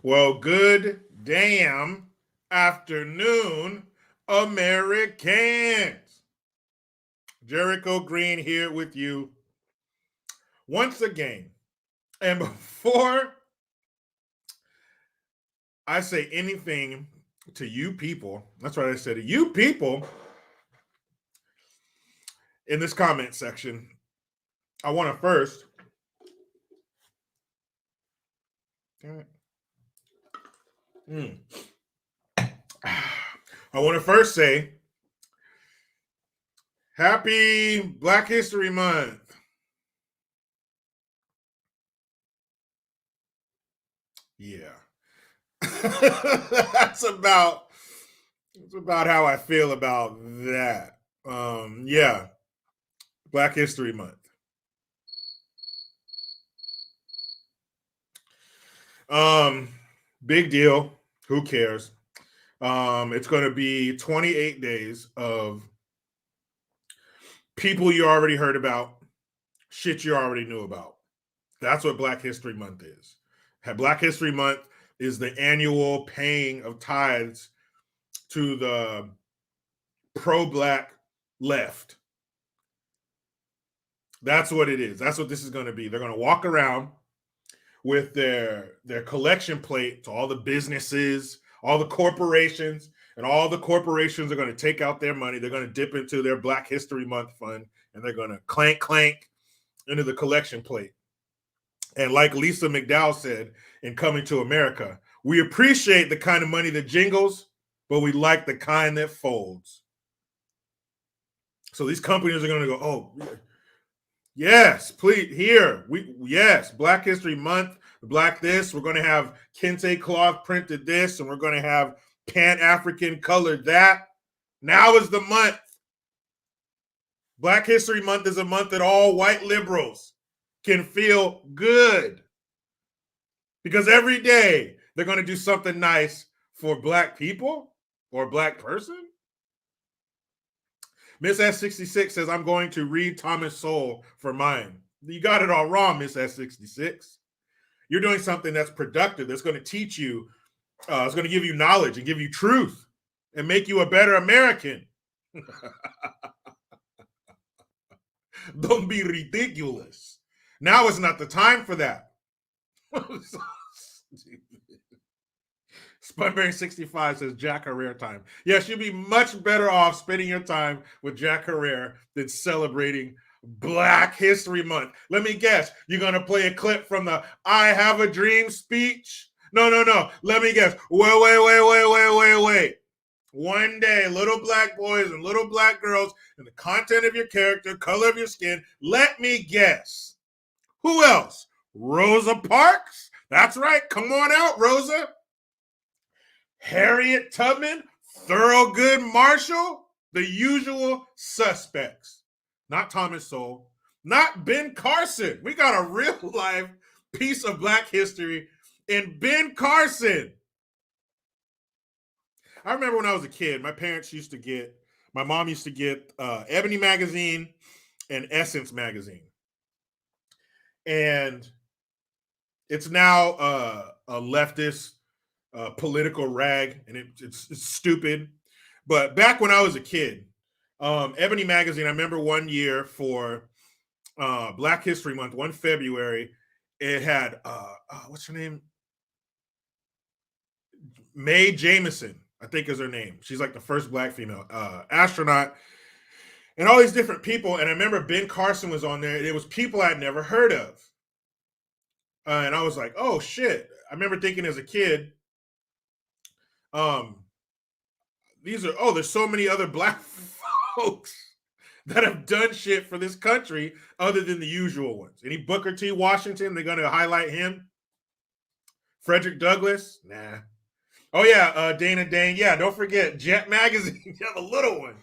Well, good damn afternoon, Americans. Jericho Green here with you once again. And before I say anything to you people, that's what I said to you people in this comment section, I want to first. I want to first say Happy Black History Month. Yeah. that's about how I feel about that. Yeah. Black History Month. Um, Big deal. Who cares? It's going to be 28 days of people you already heard about, shit you already knew about. That's what Black History Month is. Black History Month is the annual paying of tithes to the pro-black left. That's what it is. That's what this is going to be. They're going to walk around with their collection plate to all the businesses, all the corporations, and all the corporations are going to take out their money. They're going to dip into their Black History Month fund, and they're going to clank into the collection plate. And like Lisa McDowell said in Coming to America, we appreciate the kind of money that jingles, but we like the kind that folds. So these companies are going to go, oh, yes, please, here, yes, Black History Month, Black this, we're going to have kente cloth printed this, and we're going to have Pan-African colored that. Now is the month. Black History Month is a month that all white liberals can feel good. Because every day they're going to do something nice for Black people or a Black person. Miss S66 says, I'm going to read Thomas Sowell for mine. You got it all wrong, Miss S66. You're doing something that's productive, that's going to teach you, it's going to give you knowledge and give you truth and make you a better American. Don't be ridiculous. Now is not the time for that. Spunberry 65 says Jack Herrera time. Yes, you'd be much better off spending your time with Jack Herrera than celebrating Black History Month. Let me guess, you're going to play a clip from the I Have a Dream speech? No. Let me guess. Wait. One day, little Black boys and little Black girls, and the content of your character, color of your skin, let me guess. Who else? Rosa Parks? That's right. Come on out, Rosa. Harriet Tubman, Thurgood Marshall, the usual suspects. Not Thomas Sowell, not Ben Carson. We got a real life piece of Black history in Ben Carson. I remember when I was a kid, my mom used to get Ebony magazine and Essence magazine. And it's now a leftist political rag, and it's stupid. But back when I was a kid, Ebony magazine, I remember one year for Black History Month, one February, it had what's her name? Mae Jemison, I think is her name. She's like the first Black female astronaut, and all these different people. And I remember Ben Carson was on there. It was people I'd never heard of, and I was like, oh shit. I remember thinking as a kid, there's so many other Black folks that have done shit for this country other than the usual ones. Any Booker T. Washington, they're going to highlight him. Frederick Douglass, nah. Oh yeah, Dana Dane. Yeah, don't forget Jet Magazine. Yeah, the little one.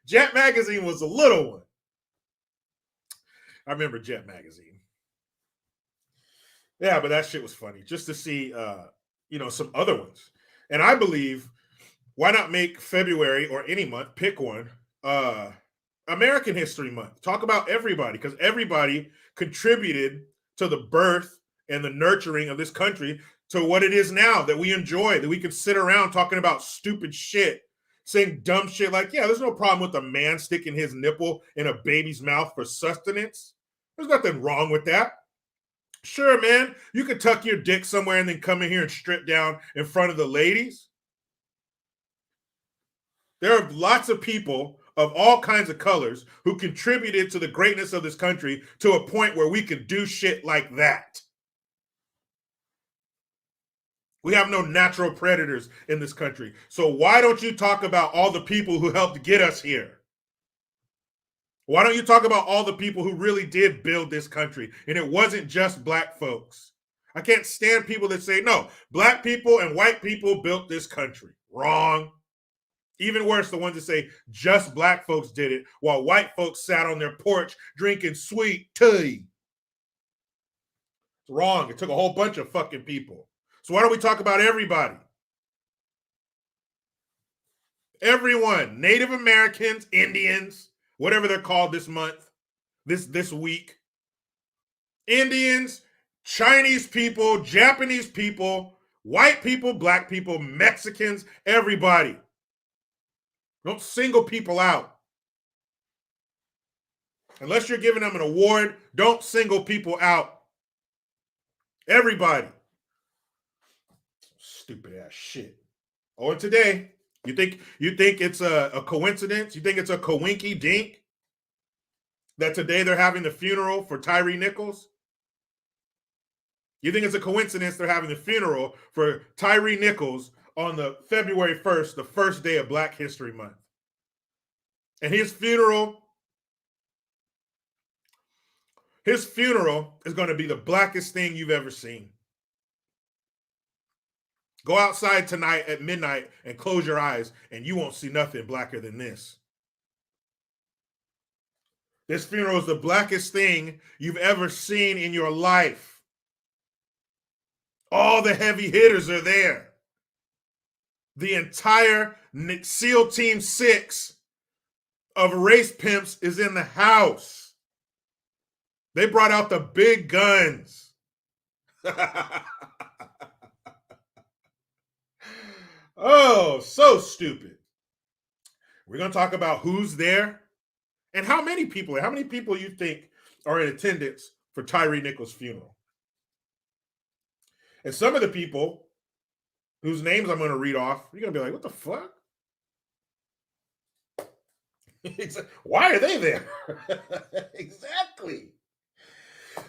Jet Magazine was the little one. I remember Jet Magazine. Yeah, but that shit was funny just to see, some other ones. And I believe, why not make February or any month, pick one, American History Month. Talk about everybody, because everybody contributed to the birth and the nurturing of this country to what it is now that we enjoy, that we can sit around talking about stupid shit, saying dumb shit like, yeah, there's no problem with a man sticking his nipple in a baby's mouth for sustenance. There's nothing wrong with that. Sure, man, you could tuck your dick somewhere and then come in here and strip down in front of the ladies. There are lots of people of all kinds of colors who contributed to the greatness of this country to a point where we can do shit like that. We have no natural predators in this country. So why don't you talk about all the people who helped get us here? Why don't you talk about all the people who really did build this country? And it wasn't just black folks. I can't stand people that say, no, black people and white people built this country. Wrong. Even worse, the ones that say just black folks did it while white folks sat on their porch drinking sweet tea. It's wrong. It took a whole bunch of fucking people. So why don't we talk about everybody? Everyone, Native Americans, Indians, whatever they're called this month, this week. Indians, Chinese people, Japanese people, white people, black people, Mexicans, everybody. Don't single people out. Unless you're giving them an award, don't single people out. Everybody. Stupid ass shit. Oh, and today, you think it's a coincidence? You think it's a coinky dink that today they're having the funeral for Tyre Nichols? You think it's a coincidence they're having the funeral for Tyre Nichols on the February 1st, the first day of Black History Month? And his funeral is going to be the blackest thing you've ever seen. Go outside tonight at midnight and close your eyes, and you won't see nothing blacker than this. This funeral is the blackest thing you've ever seen in your life. All the heavy hitters are there. The entire SEAL Team 6 of race pimps is in the house. They brought out the big guns. Oh, so stupid. We're going to talk about who's there and how many people you think are in attendance for Tyre Nichols' funeral. And some of the people whose names I'm going to read off, you're going to be like, what the fuck? Why are they there? Exactly.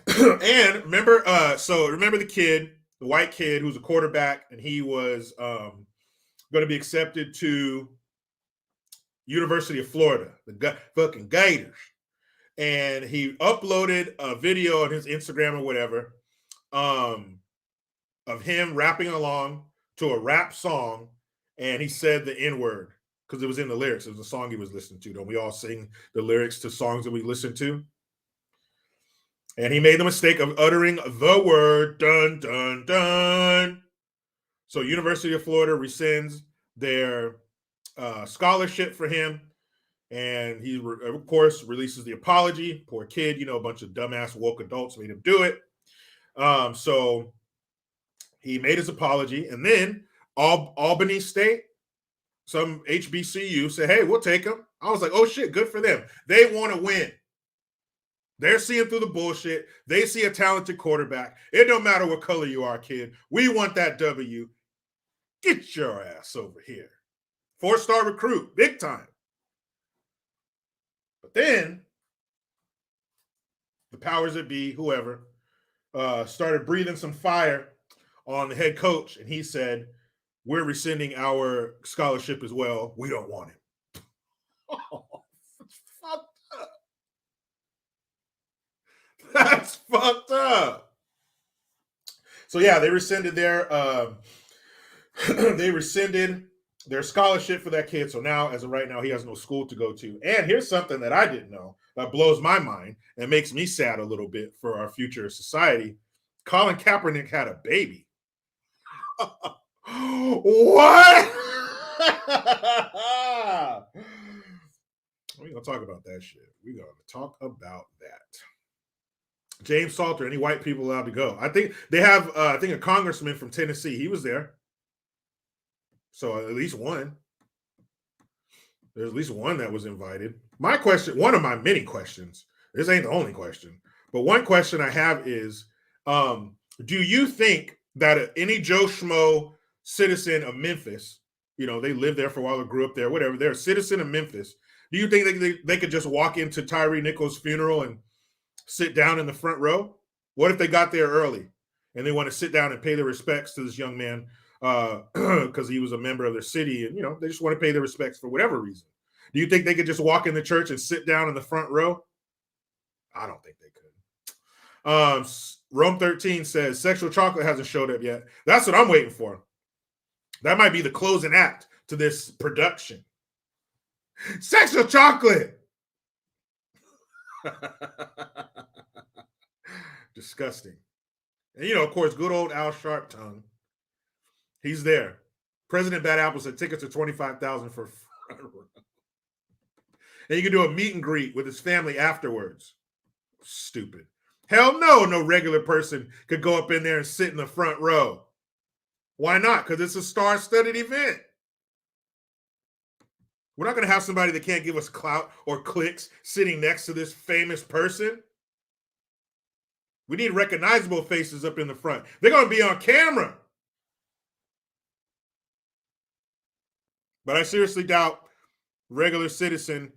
And remember the white kid who's a quarterback, and he was going to be accepted to University of Florida, the fucking Gators. And he uploaded a video on his Instagram or whatever of him rapping along to a rap song, and he said the N-word because it was in the lyrics. It was a song he was listening to. Don't we all sing the lyrics to songs that we listen to? And he made the mistake of uttering the word dun, dun, dun. So University of Florida rescinds their scholarship for him. And he, of course, releases the apology. Poor kid, a bunch of dumbass woke adults made him do it. So he made his apology. And then Albany State, some HBCU said, hey, we'll take him. I was like, oh, shit, good for them. They want to win. They're seeing through the bullshit. They see a talented quarterback. It don't matter what color you are, kid. We want that W. Get your ass over here. 4-star recruit, big time. But then the powers that be, whoever, started breathing some fire on the head coach, and he said, we're rescinding our scholarship as well. We don't want him. Oh, that's fucked up. That's fucked up. So yeah, they rescinded their scholarship for that kid. So now, as of right now, he has no school to go to. And here's something that I didn't know that blows my mind and makes me sad a little bit for our future society. Colin Kaepernick had a baby. What? We're going to talk about that shit. We're going to talk about that. James Salter, any white people allowed to go? I think they have, I think a congressman from Tennessee. He was there. So at least one. There's at least one that was invited. My question, one of my many questions, this ain't the only question, but one question I have is, do you think that any Joe Schmo citizen of Memphis, they lived there for a while or grew up there, whatever, they're a citizen of Memphis, do you think they could just walk into Tyre Nichol's funeral and sit down in the front row? What if they got there early and they want to sit down and pay their respects to this young man because he was a member of their city, and they just want to pay their respects for whatever reason? Do you think they could just walk in the church and sit down in the front row? I don't think they could. Rome 13 says Sexual Chocolate hasn't showed up yet. That's what I'm waiting for. That might be the closing act to this production. Sexual Chocolate. Disgusting. And of course, good old Al Sharptongue. He's there. President Bad Apple said tickets are $25,000 for front row. And you can do a meet and greet with his family afterwards. Stupid. Hell no, no regular person could go up in there and sit in the front row. Why not? Because it's a star-studded event. We're not going to have somebody that can't give us clout or clicks sitting next to this famous person. We need recognizable faces up in the front. They're going to be on camera. But I seriously doubt regular citizen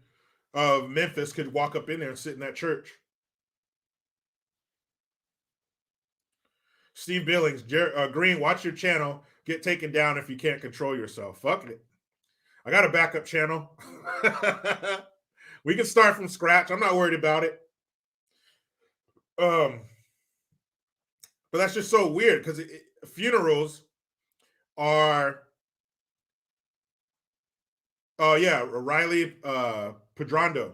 of Memphis could walk up in there and sit in that church. Steve Billings, Green, watch your channel. Get taken down if you can't control yourself. Fuck it. I got a backup channel. We can start from scratch. I'm not worried about it. But that's just so weird because funerals are... Oh, yeah, Riley Petrando.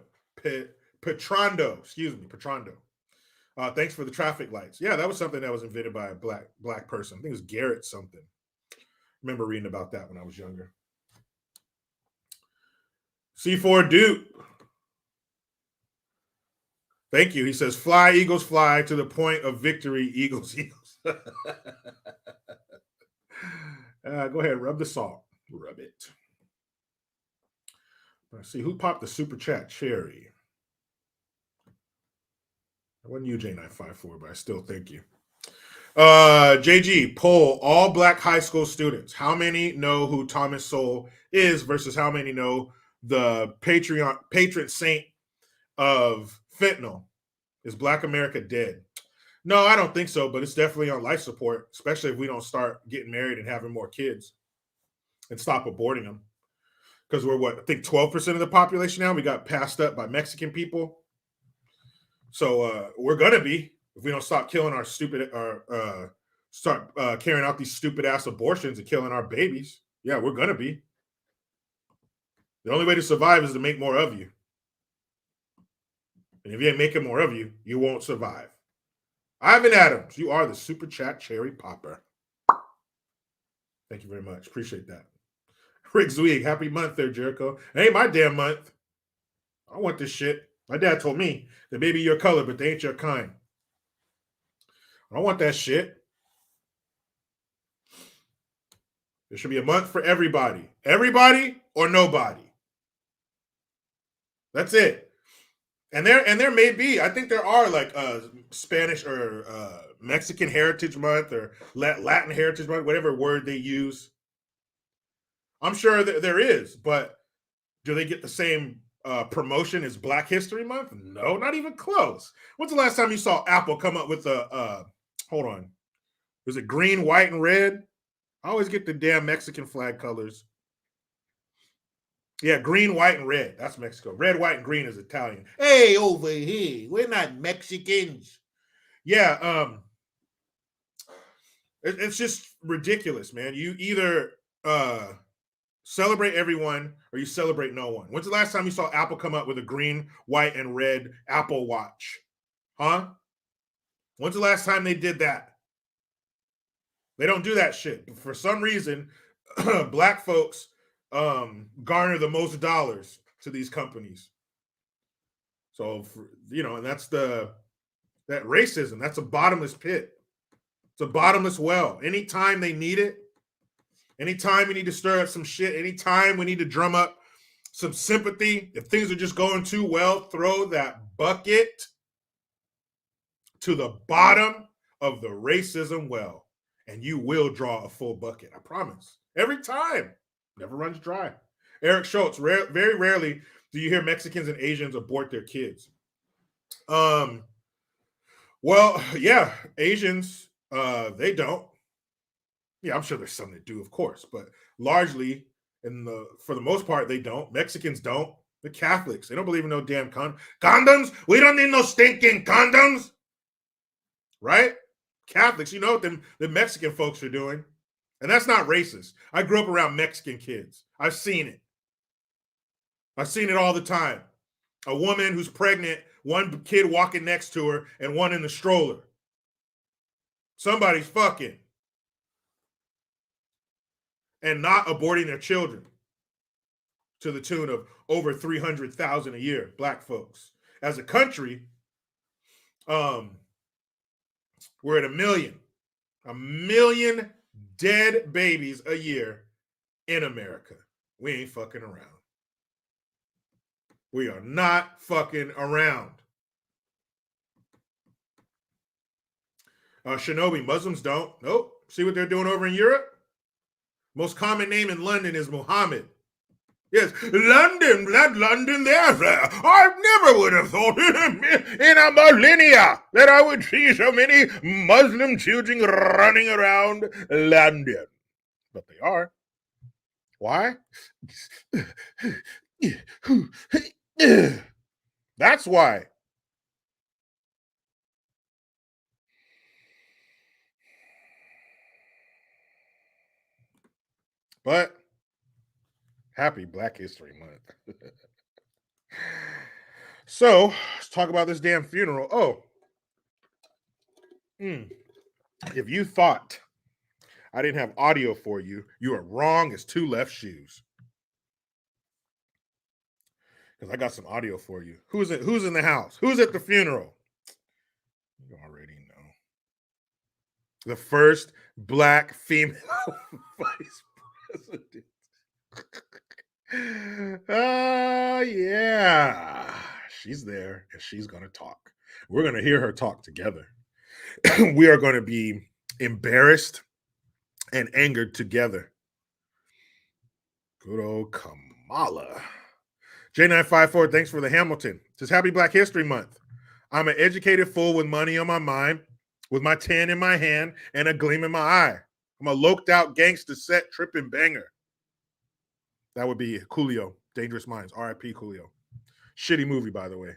Thanks for the traffic lights. Yeah, that was something that was invented by a black person. I think it was Garrett something. I remember reading about that when I was younger. C4 Duke. Thank you. He says, fly, Eagles, fly to the point of victory, Eagles, Eagles. Go ahead, rub the salt. Rub it. Let's see, who popped the super chat cherry? It wasn't you, J954, but I still thank you. JG, poll all black high school students. How many know who Thomas Sowell is versus how many know the patron saint of fentanyl? Is Black America dead? No, I don't think so, but it's definitely on life support, especially if we don't start getting married and having more kids and stop aborting them. Because we're I think 12% of the population now. We got passed up by Mexican people. So we're going to be, if we don't stop killing our stupid, start carrying out these stupid ass abortions and killing our babies. Yeah, we're going to be. The only way to survive is to make more of you. And if you ain't making more of you, you won't survive. Ivan Adams, you are the super chat cherry popper. Thank you very much. Appreciate that. Rick Zweig, happy month there, Jericho. It ain't my damn month. I want this shit. My dad told me they may be your color, but they ain't your kind. I don't want that shit. There should be a month for everybody. Everybody or nobody. That's it. And there may be, I think there are like Spanish or Mexican Heritage Month or Latin Heritage Month, whatever word they use. I'm sure that there is, but do they get the same promotion as Black History Month? No, not even close. When's the last time you saw Apple come up with a, hold on, was it green, white, and red? I always get the damn Mexican flag colors. Yeah, green, white, and red. That's Mexico. Red, white, and green is Italian. Hey, over here. We're not Mexicans. Yeah, it's just ridiculous, man. You either celebrate everyone or you celebrate no one. When's the last time you saw Apple come up with a green, white, and red Apple Watch? Huh? When's the last time they did that? They don't do that shit. For some reason, black folks garner the most dollars to these companies. So, and that's That racism, that's a bottomless pit. It's a bottomless well. Anytime they need it, anytime we need to stir up some shit, anytime we need to drum up some sympathy, if things are just going too well, throw that bucket to the bottom of the racism well, and you will draw a full bucket. I promise. Every time. Never runs dry. Eric Schultz, very rarely do you hear Mexicans and Asians abort their kids. Well, yeah, Asians, they don't. Yeah, I'm sure there's some that do, of course, but largely, for the most part, they don't. Mexicans don't. The Catholics, they don't believe in no damn condoms. We don't need no stinking condoms, right? Catholics, you know what the Mexican folks are doing, and that's not racist. I grew up around Mexican kids. I've seen it. I've seen it all the time. A woman who's pregnant, one kid walking next to her, and one in the stroller. Somebody's fucking and not aborting their children to the tune of over 300,000 a year, black folks. As a country, we're at 1 million dead babies a year in America. We ain't fucking around. We are not fucking around. Shinobi, Muslims don't. Nope. See what they're doing over in Europe? Most common name in London is Muhammad. Yes, London, blood London there. I never would have thought in a millennia that I would see so many Muslim children running around London. But they are. Why? That's why. But happy Black History Month. So let's talk about this damn funeral. Oh, if you thought I didn't have audio for you, you are wrong as two left shoes. Because I got some audio for you. Who's in the house? Who's at the funeral? You already know. The first Black female vice president. Yeah. She's there and she's going to talk. We're going to hear her talk together. We are going to be embarrassed and angered together. Good old Kamala. J954, thanks for the Hamilton. Says happy Black History Month. I'm an educated fool with money on my mind, with my 10 in my hand and a gleam in my eye. I'm a loped out gangster set tripping banger. That would be Coolio, Dangerous Minds, R.I.P. Coolio. Shitty movie, by the way.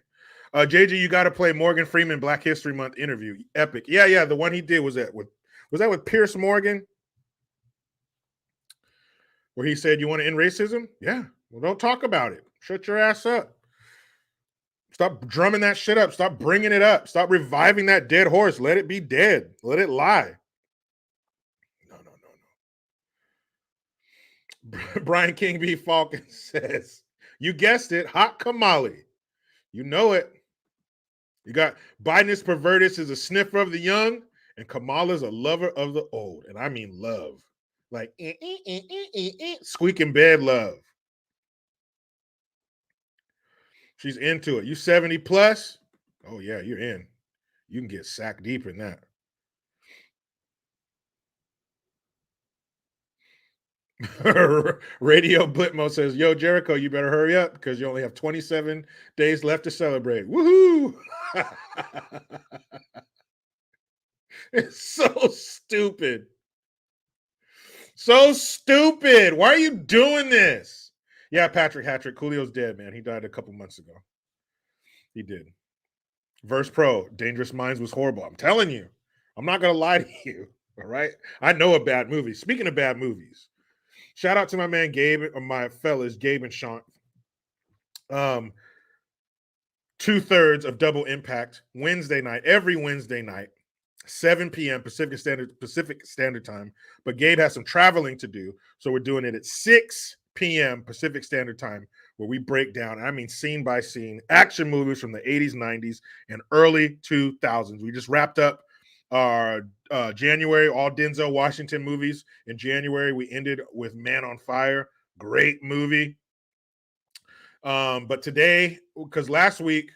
JG, you got to play Morgan Freeman Black History Month interview. Epic. Yeah. The one he did was that with Pierce Morgan? Where he said, you want to end racism? Yeah. Well, don't talk about it. Shut your ass up. Stop drumming that shit up. Stop bringing it up. Stop reviving that dead horse. Let it be dead. Let it lie. No. Brian King B. Falcon says, you guessed it, hot Kamali. You know it. You got Biden's pervertus is a sniffer of the young, and Kamala's a lover of the old. And I mean love. Like squeaking bed love. She's into it. You 70 plus? Oh, yeah, you're in. You can get sack deep in that. Radio Blitmo says, yo, Jericho, you better hurry up because you only have 27 days left to celebrate. Woohoo! It's so stupid. So stupid. Why are you doing this? Yeah, Patrick Hattrick, Coolio's dead, man. He died a couple months ago. He did. Verse Pro, Dangerous Minds was horrible. I'm telling you. I'm not going to lie to you. All right? I know a bad movie. Speaking of bad movies, shout out to my man Gabe, or my fellas, Gabe and Sean. 2/3 of Double Impact, Wednesday night, every Wednesday night, 7 p.m. Pacific Standard Time. But Gabe has some traveling to do, so we're doing it at 6 p.m. Pacific Standard Time, where we break down, I mean, scene by scene, action movies from the 80s, 90s, and early 2000s. We just wrapped up our January, all Denzel Washington movies. In January, we ended with Man on Fire. Great movie. But today, because last week,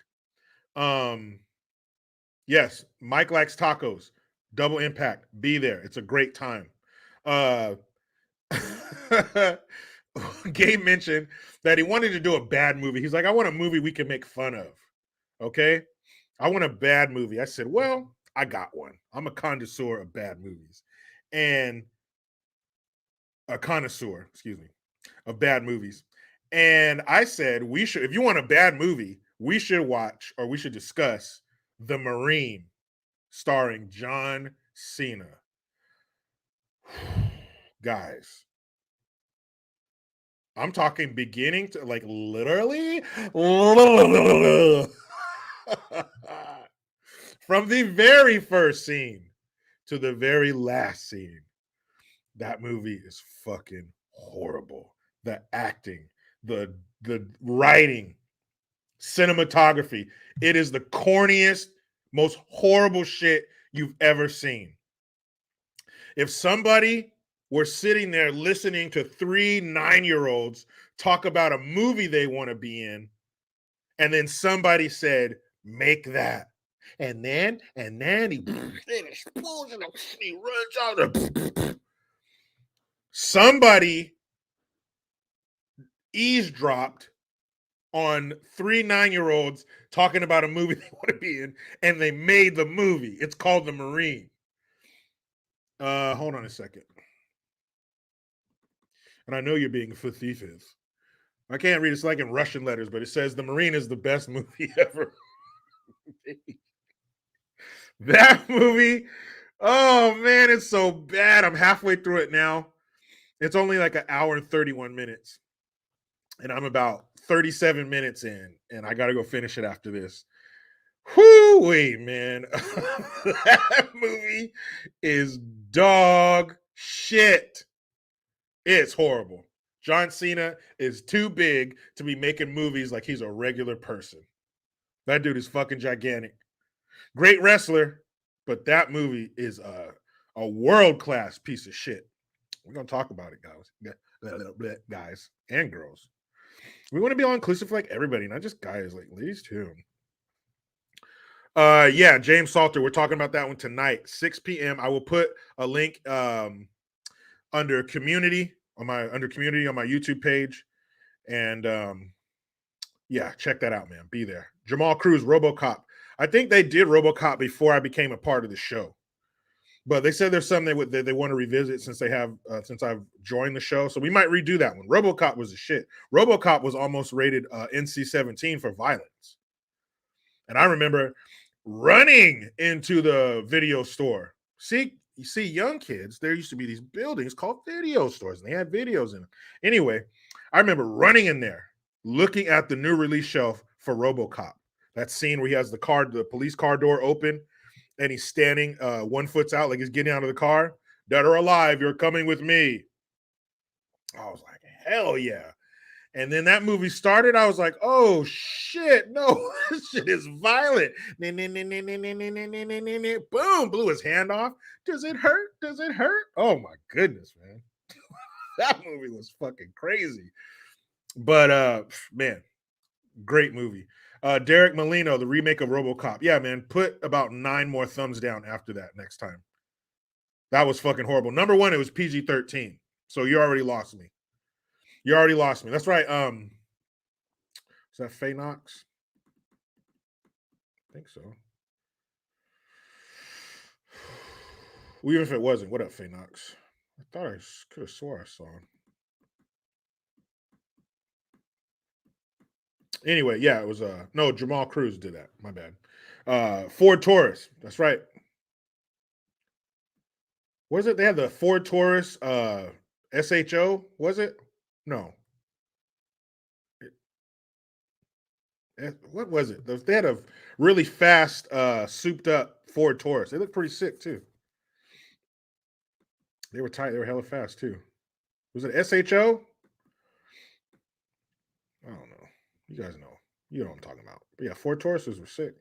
yes, Mike Likes Tacos, Double Impact, be there. It's a great time. Gabe mentioned that he wanted to do a bad movie. He's like, I want a movie we can make fun of. Okay. I want a bad movie. I said, well, I got one. I'm a connoisseur of bad movies. And of bad movies. And I said, we should, if you want a bad movie, we should watch or we should discuss The Marine, starring John Cena. Guys, I'm talking beginning to like literally from the very first scene to the very last scene. That movie is fucking horrible. The acting, the writing, cinematography. It is the corniest, most horrible shit you've ever seen. If somebody were sitting there listening to 3 9-year-olds talk about a movie they want to be in, and then somebody said, make that. And then he explosion, he runs out. Somebody eavesdropped on 3 9-year-olds talking about a movie they want to be in, and they made the movie. It's called The Marine. Hold on a second. And I know you're being facetious. I can't read. It's like in Russian letters, but it says The Marine is the best movie ever. That movie, oh man, it's so bad. I'm halfway through it now. It's only like an hour and 31 minutes. And I'm about 37 minutes in, and I got to go finish it after this. Whoo, man. That movie is dog shit. It's horrible. John Cena is too big to be making movies like he's a regular person. That dude is fucking gigantic. Great wrestler, but that movie is a world-class piece of shit. We're going to talk about it, guys and girls. We want to be all inclusive for like everybody, not just guys, like ladies too. Yeah, James Salter, we're talking about that one tonight, 6 p.m. I will put a link under community on my YouTube page, and yeah, check that out, man. Be there. Jamal Cruz, RoboCop. I think they did RoboCop before I became a part of the show, but they said there's something they want to revisit since I've joined the show, so we might redo that one. RoboCop was a shit. RoboCop was almost rated NC-17 for violence, and I remember running into the video store. You see young kids, there used to be these buildings called video stores, and they had videos in them. Anyway, I remember running in there, looking at the new release shelf for RoboCop. That scene where he has the police car door open, and he's standing 1 foot out, like he's getting out of the car. Dead or alive, you're coming with me. I was like, hell yeah. And then that movie started. I was like, oh shit, no, this shit is violent. Boom, blew his hand off. Does it hurt? Does it hurt? Oh my goodness, man. That movie was fucking crazy. But man, great movie. Derek Molino, the remake of RoboCop. Yeah, man, put about 9 more thumbs down after that next time. That was fucking horrible. Number 1, it was PG-13. So you already lost me. You already lost me. That's right. Is that Faye Knox? I think so. Well, even if it wasn't, what up, Faye Knox? I thought I could have swore I saw him. Anyway, yeah, it was no, Jamal Cruz did that. My bad. Ford Taurus. That's right. Was it? They had the Ford Taurus SHO, was it? No. What was it? They had a really fast, souped up Ford Taurus. They looked pretty sick too. They were tight. They were hella fast too. Was it SHO? I don't know. You guys know. You know what I'm talking about. But yeah, Ford Tauruses were sick.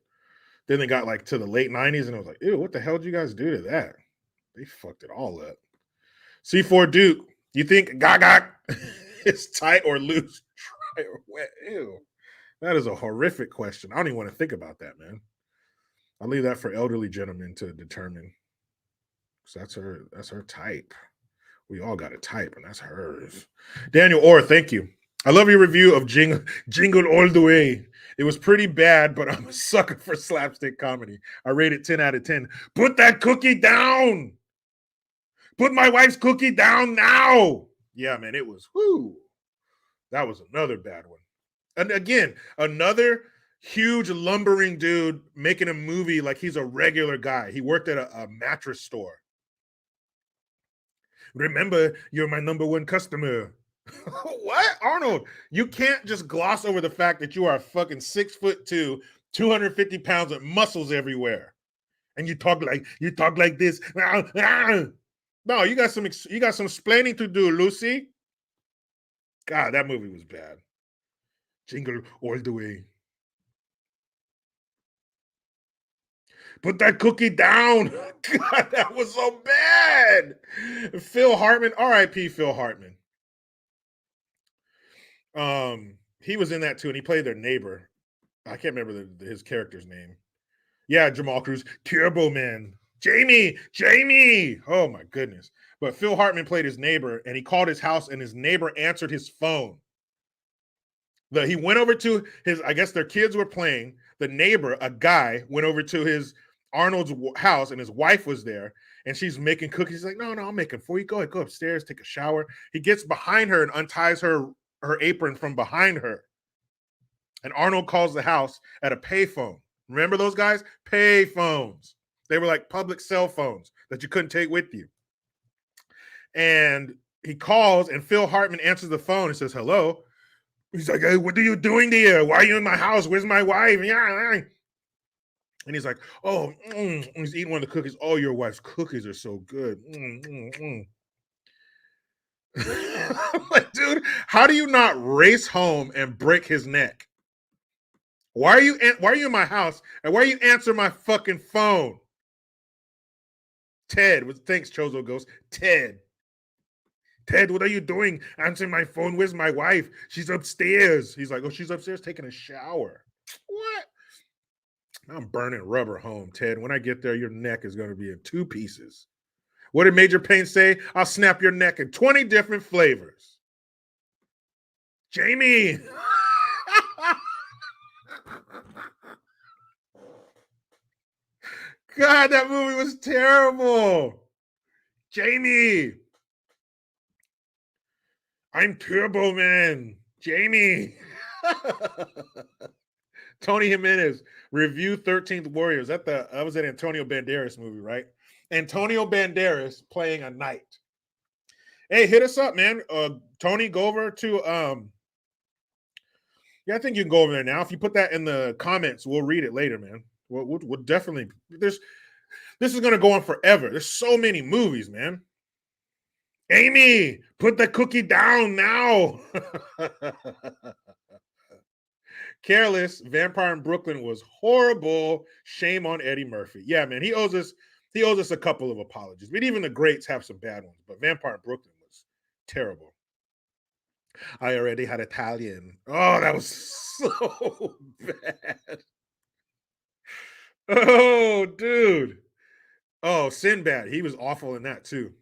Then they got like to the late 90s and I was like, ew, what the hell did you guys do to that? They fucked it all up. C4 Duke, you think Gaga is tight or loose? Dry or wet? Ew. That is a horrific question. I don't even want to think about that, man. I'll leave that for elderly gentlemen to determine. So that's her type. We all got a type, and that's hers. Daniel Orr, thank you. I love your review of Jingle All the Way. It was pretty bad, but I'm a sucker for slapstick comedy. I rate it 10 out of 10. Put that cookie down. Put my wife's cookie down now. Yeah, man, it was, whoo. That was another bad one. And again, another huge lumbering dude making a movie like he's a regular guy. He worked at a mattress store. Remember, you're my number one customer. What? Arnold, you can't just gloss over the fact that you are fucking 6'2", 250 pounds with muscles everywhere. And you talk like this. No, you got some explaining to do, Lucy. God, that movie was bad. Jingle all the way. Put that cookie down. God, that was so bad. Phil Hartman, R.I.P. Phil Hartman. He was in that too, and he played their neighbor. I can't remember his character's name. Yeah, Jamal Cruz, Turbo Man, Jamie. Oh my goodness! But Phil Hartman played his neighbor, and he called his house, and his neighbor answered his phone. He went over to his. I guess their kids were playing. The neighbor, a guy, went over to his Arnold's house, and his wife was there, and she's making cookies. He's like, no, I'll make them for you. Go ahead, go upstairs, take a shower. He gets behind her and unties her apron from behind her. And Arnold calls the house at a payphone. Remember those guys? Pay phones. They were like public cell phones that you couldn't take with you. And he calls, and Phil Hartman answers the phone and says, hello. He's like, hey, what are you doing here? Why are you in my house? Where's my wife? Yeah. And he's like, oh, he's eating one of the cookies. Oh, your wife's cookies are so good. Like, dude, how do you not race home and break his neck? Why are you in my house? And why are you answering my fucking phone? Ted, thanks, Chozo Ghost. Ted, what are you doing? Answering my phone. Where's my wife? She's upstairs. He's like, oh, she's upstairs taking a shower. What? I'm burning rubber home, Ted. When I get there, your neck is going to be in 2 pieces. What did Major Payne say? I'll snap your neck in 20 different flavors. Jamie. God, that movie was terrible. Jamie. I'm Turbo Man. Jamie. Tony Jimenez, review 13th Warriors. That was an Antonio Banderas movie, right? Antonio Banderas playing a knight. Hey, hit us up, man. Tony, go over to yeah, I think you can go over there now. If you put that in the comments, we'll read it later, man. We'll definitely. This is gonna go on forever. There's so many movies, man. Amy, put the cookie down now. Careless, Vampire in Brooklyn was horrible. Shame on Eddie Murphy. Yeah, man, he owes us a couple of apologies. But even the greats have some bad ones. But Vampire in Brooklyn was terrible. I already had Italian. Oh, that was so bad. Oh, dude. Oh, Sinbad. He was awful in that too.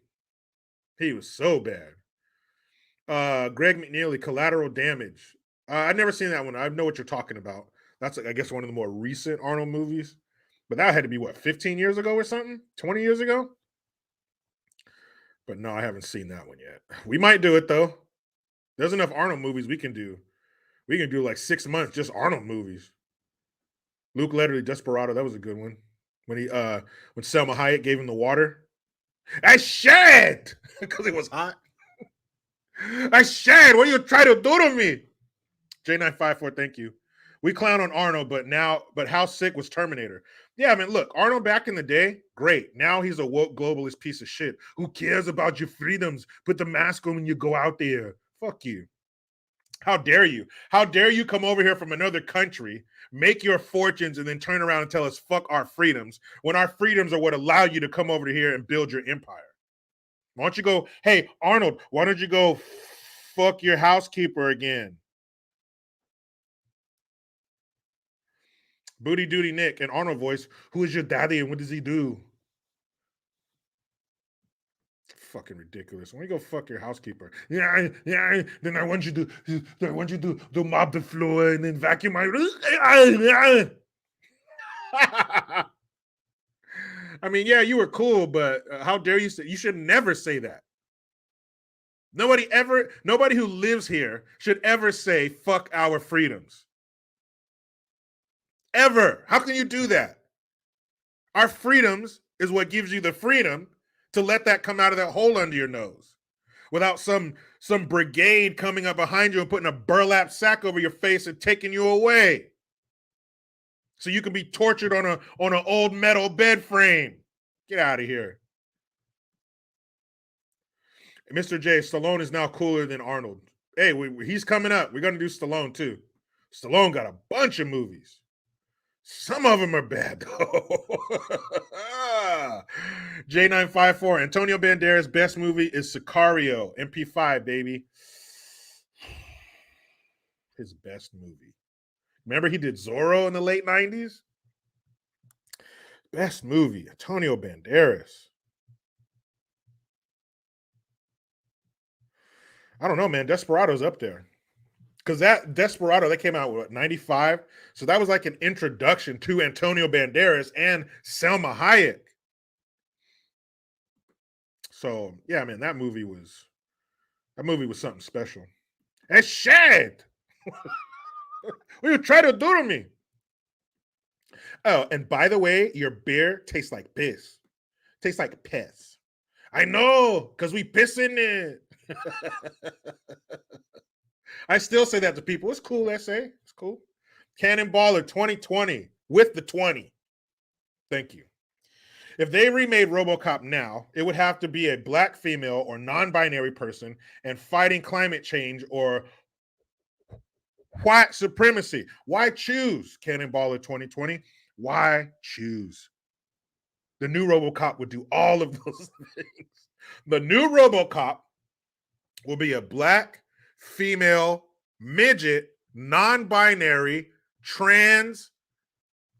He was so bad. Greg McNeely, Collateral Damage. I've never seen that one. I know what you're talking about. That's, I guess, one of the more recent Arnold movies. But that had to be, what, 15 years ago or something? 20 years ago? But no, I haven't seen that one yet. We might do it, though. There's enough Arnold movies we can do. We can do like 6 months, just Arnold movies. Luke Letterly, Desperado, that was a good one. When Selma Hayek gave him the water. I shed! Because it was hot. I shed! What are you trying to do to me? J954, thank you. We clown on Arnold, but how sick was Terminator? Yeah, I mean, look, Arnold back in the day, great. Now he's a woke globalist piece of shit. Who cares about your freedoms? Put the mask on when you go out there. Fuck you. How dare you? How dare you come over here from another country, make your fortunes, and then turn around and tell us fuck our freedoms when our freedoms are what allow you to come over here and build your empire? Why don't you go, hey, Arnold, why don't you go fuck your housekeeper again? Booty Duty Nick and Arnold voice, who is your daddy and what does he do? Fucking ridiculous. Why don't you go fuck your housekeeper? Yeah, yeah. Then I want you to mop the floor and then vacuum my. I mean, yeah, you were cool, but how dare you say? You should never say that. Nobody who lives here should ever say fuck our freedoms. Ever. How can you do that? Our freedoms is what gives you the freedom to let that come out of that hole under your nose without some brigade coming up behind you and putting a burlap sack over your face and taking you away so you can be tortured on an old metal bed frame. Get out of here. Mr. J, Stallone is now cooler than Arnold. Hey, he's coming up. We're going to do Stallone too. Stallone got a bunch of movies. Some of them are bad, though. J954, Antonio Banderas' best movie is Sicario, MP5, baby. His best movie. Remember he did Zorro in the late 90s? Best movie, Antonio Banderas. I don't know, man. Desperado's up there. Because that Desperado, that came out, what, 95? So that was like an introduction to Antonio Banderas and Selma Hayek. So, yeah, man, that movie was something special. And shit! What you trying to do to me? Oh, and by the way, your beer tastes like piss. Tastes like piss. I know, because we piss in it. I still say that to people. It's cool, essay. It's cool. Cannonballer 2020 with the 20. Thank you. If they remade RoboCop now, it would have to be a black female or non-binary person and fighting climate change or white supremacy. Why choose Cannonballer 2020? Why choose? The new RoboCop would do all of those things. The new RoboCop will be a black, female, midget, non-binary, trans,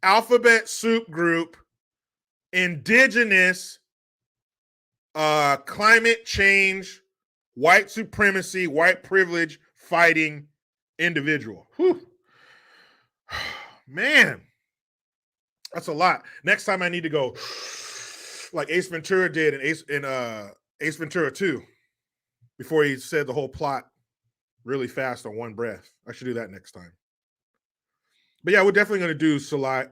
alphabet soup group, indigenous, climate change, white supremacy, white privilege fighting individual. Whew. Man, that's a lot. Next time I need to go like Ace Ventura did in Ace Ventura 2 before he said the whole plot really fast on one breath. I should do that next time. But yeah, we're definitely going to do Sly.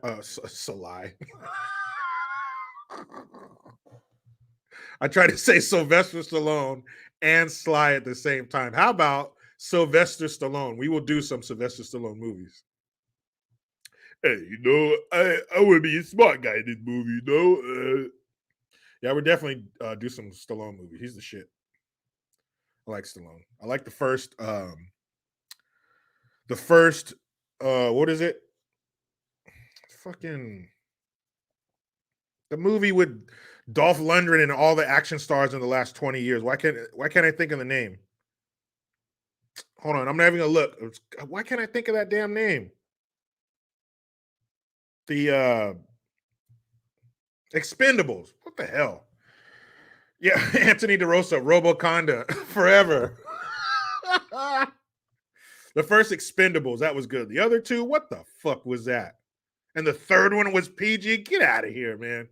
I tried to say Sylvester Stallone and Sly at the same time. How about Sylvester Stallone? We will do some Sylvester Stallone movies. Hey, I want to be a smart guy in this movie, Yeah, we'll definitely do some Stallone movie. He's the shit. I like Stallone. I like the first, what is it? Fucking the movie with Dolph Lundgren and all the action stars in the last 20 years. Why can't I think of the name? Hold on, I'm not having a look. Why can't I think of that damn name? The Expendables. What the hell? Yeah, Anthony DeRosa, Roboconda, forever. The first Expendables, that was good. The other two, what the fuck was that? And the third one was PG. Get out of here, man.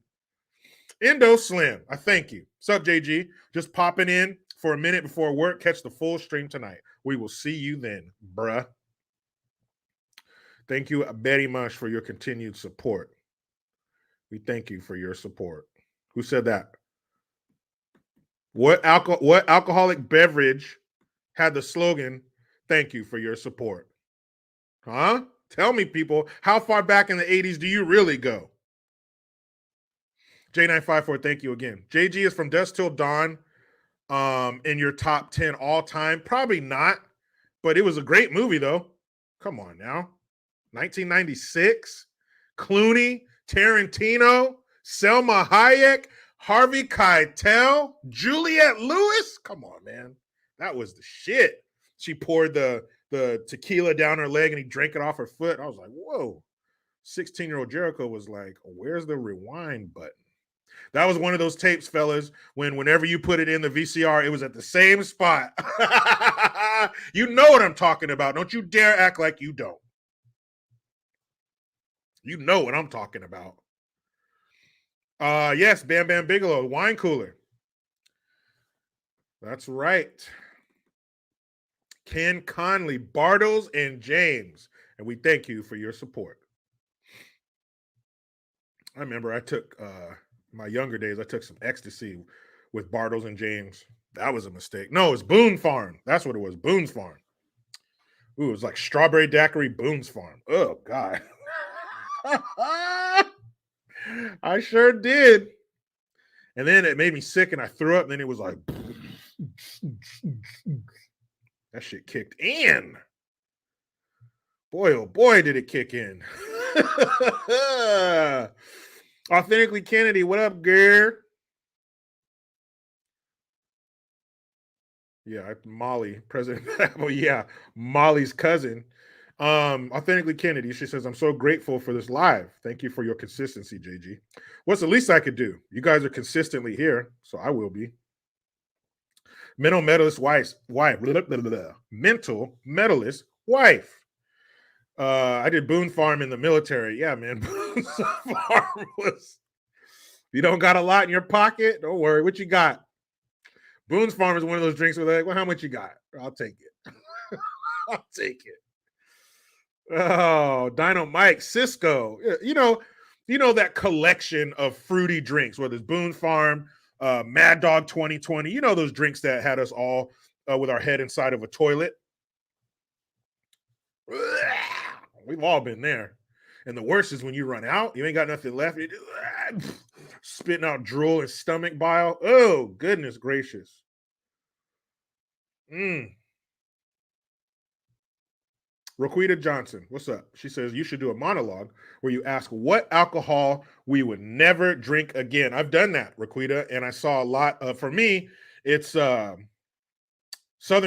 Indo Slim, I thank you. Sup, JG? Just popping in for a minute before work. Catch the full stream tonight. We will see you then, bruh. Thank you very much for your continued support. We thank you for your support. Who said that? What alcoholic beverage had the slogan, thank you for your support? Huh? Tell me, people, how far back in the 80s do you really go? J954, thank you again. JG is from Dusk Till Dawn in your top 10 all time. Probably not. But it was a great movie, though. Come on now. 1996. Clooney, Tarantino, Selma Hayek, Harvey Keitel, Juliette Lewis. Come on, man. That was the shit. She poured the tequila down her leg and he drank it off her foot. I was like, whoa. 16-year-old Jericho was like, where's the rewind button? That was one of those tapes, fellas, whenever you put it in the VCR, it was at the same spot. You know what I'm talking about. Don't you dare act like you don't. You know what I'm talking about. Yes, Bam Bam Bigelow, wine cooler. That's right. Ken Conley, Bartles, and James. And we thank you for your support. I remember I took my younger days, I took some ecstasy with Bartles and James. That was a mistake. No, it was Boone's Farm. That's what it was. Boone's Farm. Ooh, it was like strawberry daiquiri, Boone's Farm. Oh, God. I sure did. And then it made me sick and I threw up. And then it was like, that shit kicked in. Boy, oh boy, did it kick in. Authentically Kennedy, what up, girl? Yeah, Molly, President. Oh, yeah, Molly's cousin. Authentically Kennedy, she says, I'm so grateful for this live. Thank you for your consistency, JG. What's the least I could do? You guys are consistently here, so I will be. Mental medalist wife. Mental medalist wife. I did Boone Farm in the military. Yeah, man. Boone Farm was. You don't got a lot in your pocket? Don't worry. What you got? Boone's Farm is one of those drinks where they're like, well, how much you got? I'll take it. I'll take it. Oh, Dino Mike, Cisco. You know that collection of fruity drinks, whether it's Boone Farm, Mad Dog 2020. You know those drinks that had us all with our head inside of a toilet. We've all been there. And the worst is when you run out, you ain't got nothing left. You just, spitting out drool and stomach bile. Oh, goodness gracious. Roquita Johnson, what's up? She says, you should do a monologue where you ask what alcohol we would never drink again. I've done that, Roquita, and I saw a lot of, for me, it's Southern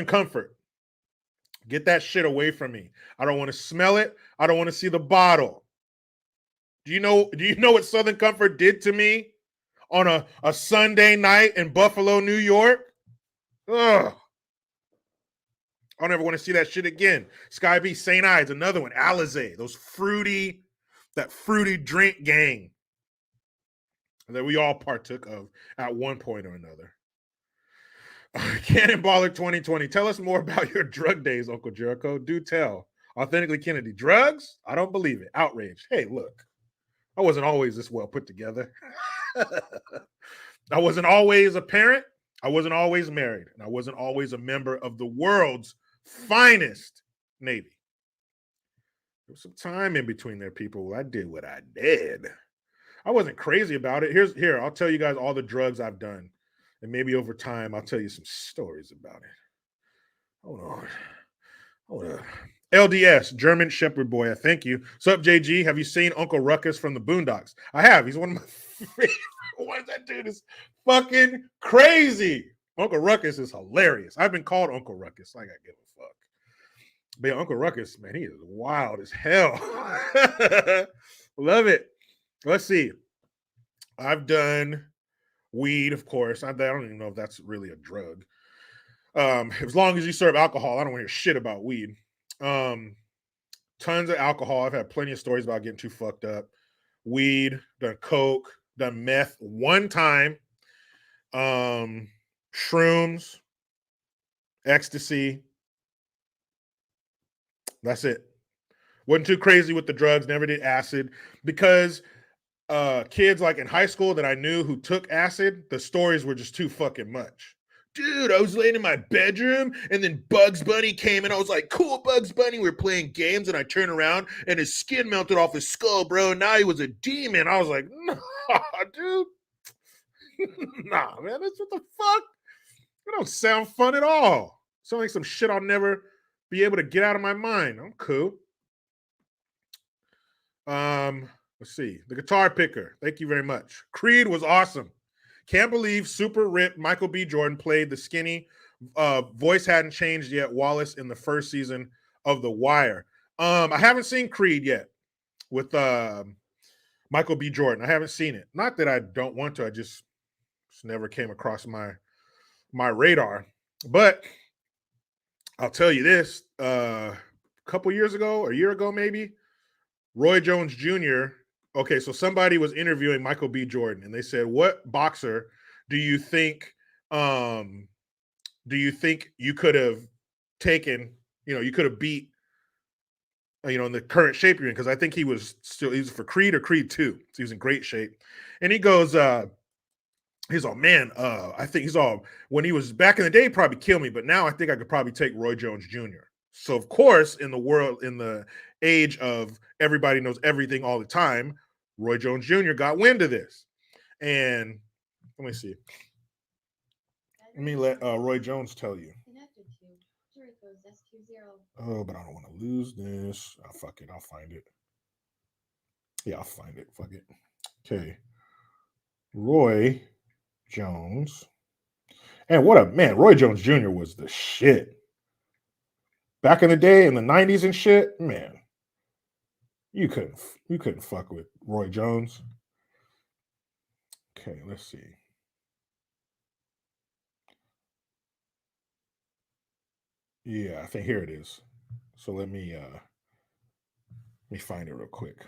Comfort. Get that shit away from me. I don't want to smell it. I don't want to see the bottle. Do you know what Southern Comfort did to me on a Sunday night in Buffalo, New York? Ugh. I don't ever want to see that shit again. Sky B, St. Ides, another one. Alizé, that fruity drink gang that we all partook of at one point or another. Cannonballer 2020. Tell us more about your drug days, Uncle Jericho. Do tell. Authentically Kennedy. Drugs? I don't believe it. Outrage. Hey, look. I wasn't always this well put together. I wasn't always a parent. I wasn't always married. And I wasn't always a member of the world's finest Navy. There was some time in between there, people. I did what I did. I wasn't crazy about it. Here, I'll tell you guys all the drugs I've done. And maybe over time, I'll tell you some stories about it. Hold on. LDS, German Shepherd Boy. Thank you. What's up, JG? Have you seen Uncle Ruckus from the Boondocks? I have. He's one of my favorite ones. That dude is fucking crazy. Uncle Ruckus is hilarious. I've been called Uncle Ruckus. I gotta give a fuck. But yeah, Uncle Ruckus, man, he is wild as hell. Love it. Let's see. I've done weed, of course. I don't even know if that's really a drug. As long as you serve alcohol, I don't want to hear shit about weed. Tons of alcohol. I've had plenty of stories about getting too fucked up. Weed, done coke, done meth one time. Shrooms, ecstasy. That's it. Wasn't too crazy with the drugs, never did acid because kids like in high school that I knew who took acid, the stories were just too fucking much. Dude, I was laying in my bedroom and then Bugs Bunny came and I was like, cool, Bugs Bunny. We were playing games and I turned around and his skin melted off his skull, bro. And now he was a demon. I was like, nah, dude. Nah, man, that's what the fuck? It don't sound fun at all. Sound like some shit I'll never be able to get out of my mind. I'm cool. Let's see. The Guitar Picker. Thank you very much. Creed was awesome. Can't believe super ripped Michael B. Jordan played the skinny. Voice hadn't changed yet. Wallace in the first season of The Wire. I haven't seen Creed yet with Michael B. Jordan. I haven't seen it. Not that I don't want to. I just never came across my radar. But I'll tell you this: a couple years ago, a year ago maybe, Roy Jones Jr. Okay, so somebody was interviewing Michael B. Jordan, and they said, "What boxer do you think you could have taken? You could have beat? In the current shape you're in, because I think he's for Creed or Creed 2. So he was in great shape." And he goes, he's all, "Man, I think he's all, when he was back in the day, he'd probably kill me, but now I think I could probably take Roy Jones Jr." So of course, in the age of everybody knows everything all the time, Roy Jones Jr. got wind of this. And let me see. Let me let Roy Jones tell you. Oh, but I don't want to lose this. Oh, fuck it. I'll find it. Yeah, I'll find it. Fuck it. Okay. Roy Jones. And what a man. Roy Jones Jr. was the shit. Back in the day, in the 90s and shit, man. You couldn't fuck with Roy Jones. Okay, let's see. Yeah, I think here it is. So let me find it real quick.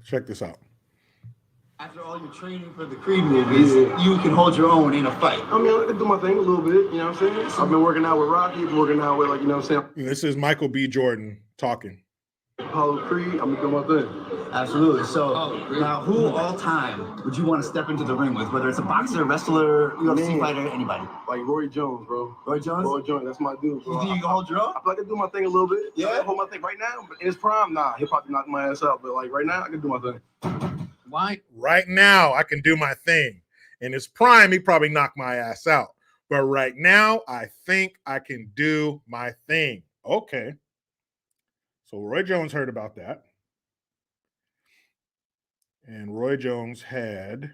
Check this out. After all your training for the Creed movies, you can hold your own in a fight. I mean, I can do my thing a little bit, you know what I'm saying? I've been working out with Rocky, working out with, you know what I'm saying? This is Michael B. Jordan talking. Apollo Creed, I'm gonna do my thing. Absolutely. So, now who all time would you want to step into the ring with? Whether it's a boxer, wrestler, UFC fighter, anybody? Like Roy Jones, bro. Roy Jones? Roy Jones, that's my dude, bro. You think you can hold your own? I feel like I can do my thing a little bit. Yeah? I can hold my thing right now, but in his prime, nah, he'll probably knock my ass out. But like right now, I can do my thing. Why? Right now, I can do my thing. In his prime, he probably knocked my ass out. But right now, I think I can do my thing. Okay. So Roy Jones heard about that. And Roy Jones had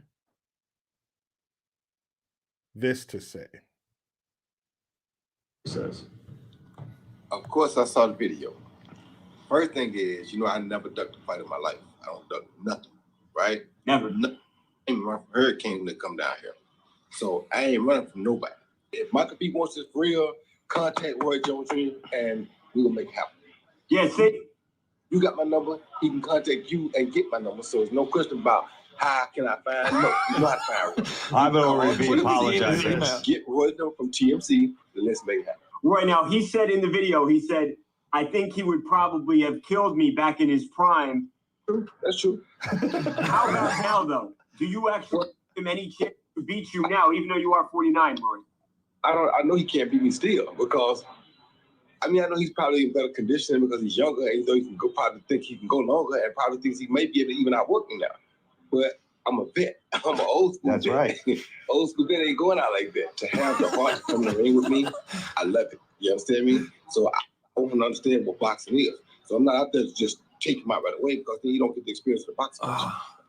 this to say. He says, of course, I saw the video. First thing is, I never ducked a fight in my life. I don't duck nothing, right? Never. I ain't run from hurricanes when they come down here. So I ain't running from nobody. If Michael B. wants this for real, contact Roy Jones Jr. and we will make it happen. Yeah, see? You got my number, he can contact you and get my number. So there's no question about how can I find him. No, you know how to find Roy. I've already apologizing. Get Roy from TMC and let's make it happen. Right now, he said in the video, he said, "I think he would probably have killed me back in his prime." That's true. How about now, though? Do you actually give him any chance to beat you now, even though you are 49, Roy? I know he can't beat me still because, I know he's probably in better condition because he's younger, and though he can probably think he can go longer and probably thinks he may be able to even outwork me now. But I'm a vet. I'm an old school That's vet. right. Old school vet ain't going out like that. To have the heart to come in the ring with me, I love it. You understand me? So I want to understand what boxing is. So I'm not out there to just take him out right away because then you don't get the experience of the boxing.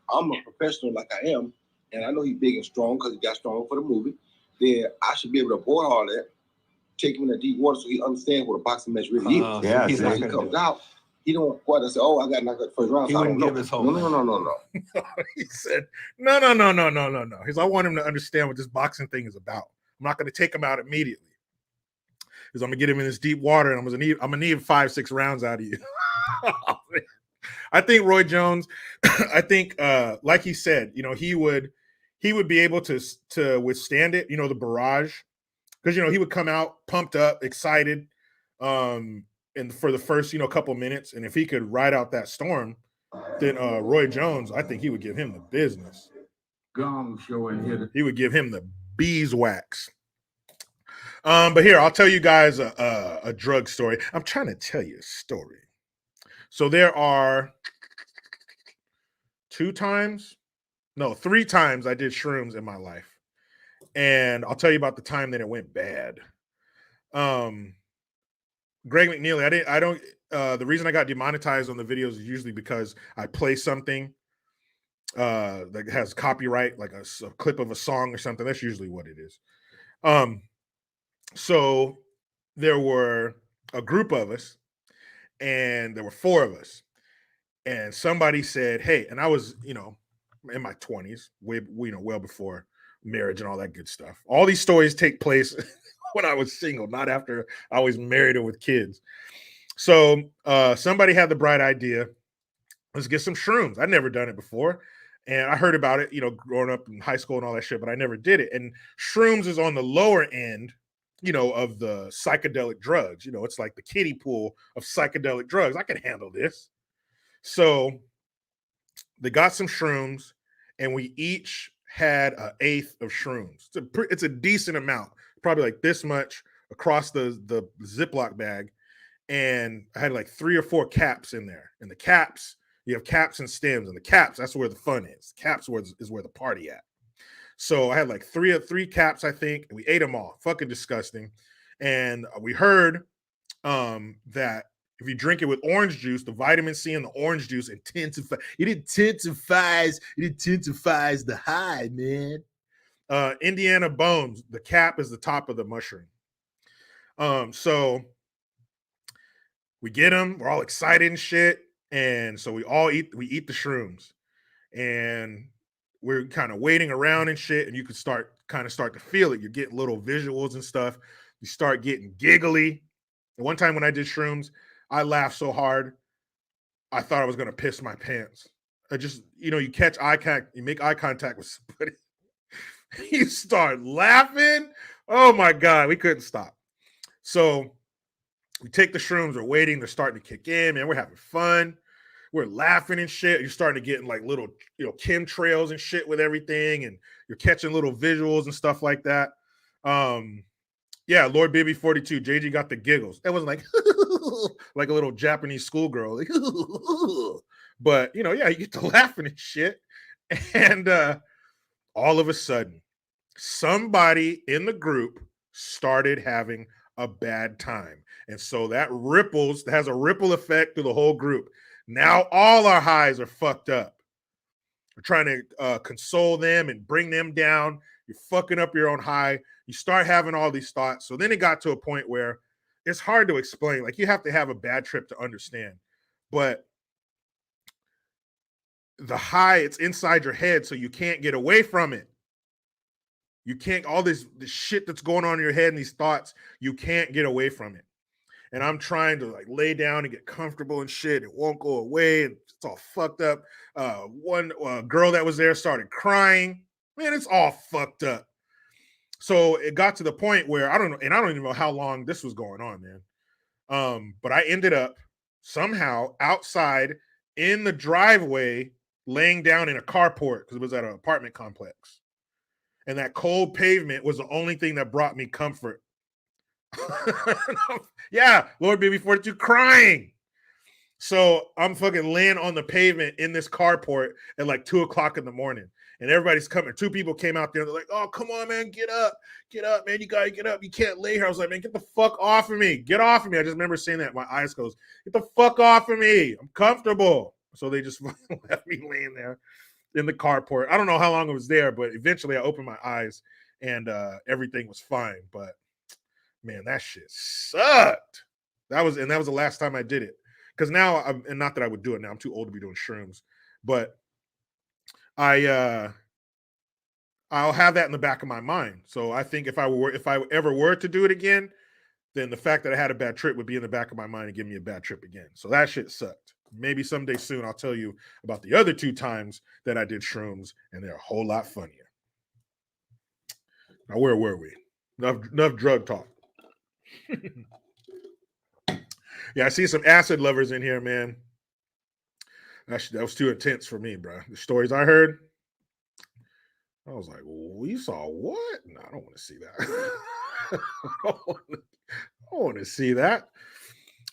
I'm a professional like I am, and I know he's big and strong because he got stronger for the movie. Then I should be able to avoid all that, take him in the deep water so he understands what a boxing match really is. Yeah, He's he comes out, he don't go out and say, "Oh, I got knocked out the first round." He so wouldn't I don't give know. his hope. No. He said, no. He's, I want him to understand what this boxing thing is about. I'm not going to take him out immediately. Because I'm going to get him in this deep water and I'm going to need 5-6 rounds out of you. I think Roy Jones, like he said, he would be able to withstand it, the barrage. Because, he would come out pumped up, excited, and for the first, couple minutes. And if he could ride out that storm, then Roy Jones, I think he would give him the business. Gong show in here. He would give him the beeswax. But here, I'll tell you guys a drug story. I'm trying to tell you a story. So there are 3 times I did shrooms in my life. And I'll tell you about the time that it went bad. Greg McNeely, the reason I got demonetized on the videos is usually because I play something that has copyright, like a clip of a song or something. That's usually what it is. So there were a group of us, and there were 4 of us. And somebody said, "Hey," and I was, in my 20s, well before marriage and all that good stuff. All these stories take place when I was single, not after I was married or with kids. So somebody had the bright idea, let's get some shrooms. I'd never done it before. And I heard about it, growing up in high school and all that shit, but I never did it. And shrooms is on the lower end, of the psychedelic drugs. It's like the kiddie pool of psychedelic drugs. I can handle this. So they got some shrooms, and we each had an eighth of shrooms. It's a decent amount, probably like this much across the Ziploc bag. And I had like 3 or 4 caps in there. And the caps, you have caps and stems, and the caps, that's where the fun is. Caps is where the party at. So I had like 3 caps, I think, and we ate them all. Fucking disgusting. And we heard that if you drink it with orange juice, the vitamin C in the orange juice intensifies the high, man. Indiana Bones, the cap is the top of the mushroom. So we get them, we're all excited and shit. And so we eat the shrooms, and we're kind of waiting around and shit. And you could start to feel it. You're getting little visuals and stuff. You start getting giggly. And one time when I did shrooms, I laughed so hard, I thought I was going to piss my pants. I just, you catch eye contact, you make eye contact with somebody, you start laughing. Oh my God, we couldn't stop. So we take the shrooms, we're waiting, they're starting to kick in, man. We're having fun. We're laughing and shit. You're starting to get in like little, chemtrails and shit with everything, and you're catching little visuals and stuff like that. Yeah, Lord Baby 42, JG got the giggles. It wasn't like like a little Japanese schoolgirl, like, but yeah, you get to laughing and shit. And all of a sudden, somebody in the group started having a bad time. And so that has a ripple effect through the whole group. Now all our highs are fucked up. We're trying to console them and bring them down. You're fucking up your own high. You start having all these thoughts. So then it got to a point where it's hard to explain. Like, you have to have a bad trip to understand. But the high, it's inside your head, so you can't get away from it. You can't, all this shit that's going on in your head and these thoughts, you can't get away from it. And I'm trying to like lay down and get comfortable and shit. It won't go away. And it's all fucked up. One girl that was there started crying. Man, it's all fucked up. So it got to the point where I don't know, and I don't even know how long this was going on, man. But I ended up somehow outside in the driveway, laying down in a carport because it was at an apartment complex. And that cold pavement was the only thing that brought me comfort. Yeah, Lord Baby 42 crying. So I'm fucking laying on the pavement in this carport at like 2:00 in the morning. And everybody's coming. 2 people came out there. They're like, "Oh, come on, man. Get up, man. You gotta get up. You can't lay here." I was like, "Man, get the fuck off of me. Get off of me." I just remember saying that. My eyes closed. Get the fuck off of me. I'm comfortable. So they just left me laying there in the carport. I don't know how long it was there, but eventually I opened my eyes and everything was fine. But man, that shit sucked. That was the last time I did it. Because now, and not that I would do it now, I'm too old to be doing shrooms, but I'll have that in the back of my mind. So I think if I ever were to do it again, then the fact that I had a bad trip would be in the back of my mind and give me a bad trip again. So that shit sucked. Maybe someday soon I'll tell you about the other 2 times that I did shrooms, and they're a whole lot funnier. Now, where were we? Enough drug talk. Yeah, I see some acid lovers in here, man. That was too intense for me, bro. The stories I heard, I was like, "We saw what? No, I don't want to see that." I want to see that.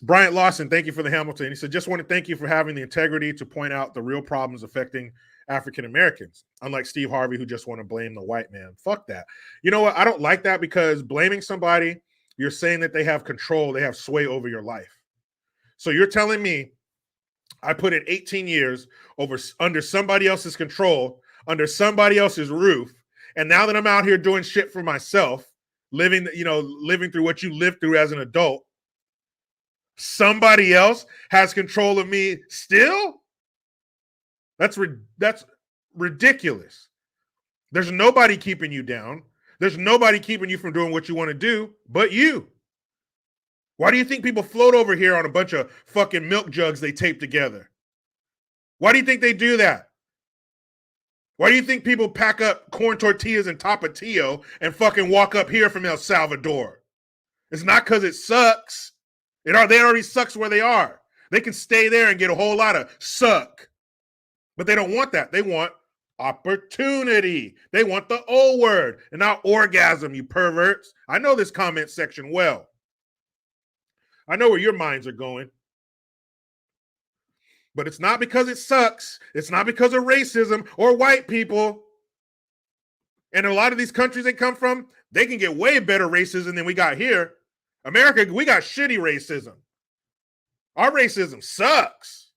Bryant Lawson, thank you for the Hamilton. He said, just want to thank you for having the integrity to point out the real problems affecting African Americans, unlike Steve Harvey, who just want to blame the white man. Fuck that. You know what? I don't like that, because blaming somebody, you're saying that they have control, they have sway over your life. So you're telling me I put in 18 years under somebody else's control, under somebody else's roof, and now that I'm out here doing shit for myself, living through what you lived through as an adult, somebody else has control of me still? That's ridiculous. There's nobody keeping you down. There's nobody keeping you from doing what you want to do but you. Why do you think people float over here on a bunch of fucking milk jugs they tape together? Why do you think they do that? Why do you think people pack up corn tortillas and tapatio and fucking walk up here from El Salvador? It's not because it sucks. They already sucks where they are. They can stay there and get a whole lot of suck. But they don't want that. They want opportunity. They want the O word and not orgasm, you perverts. I know this comment section well. I know where your minds are going. But it's not because it sucks. It's not because of racism or white people. And a lot of these countries they come from, they can get way better racism than we got here. America, we got shitty racism. Our racism sucks.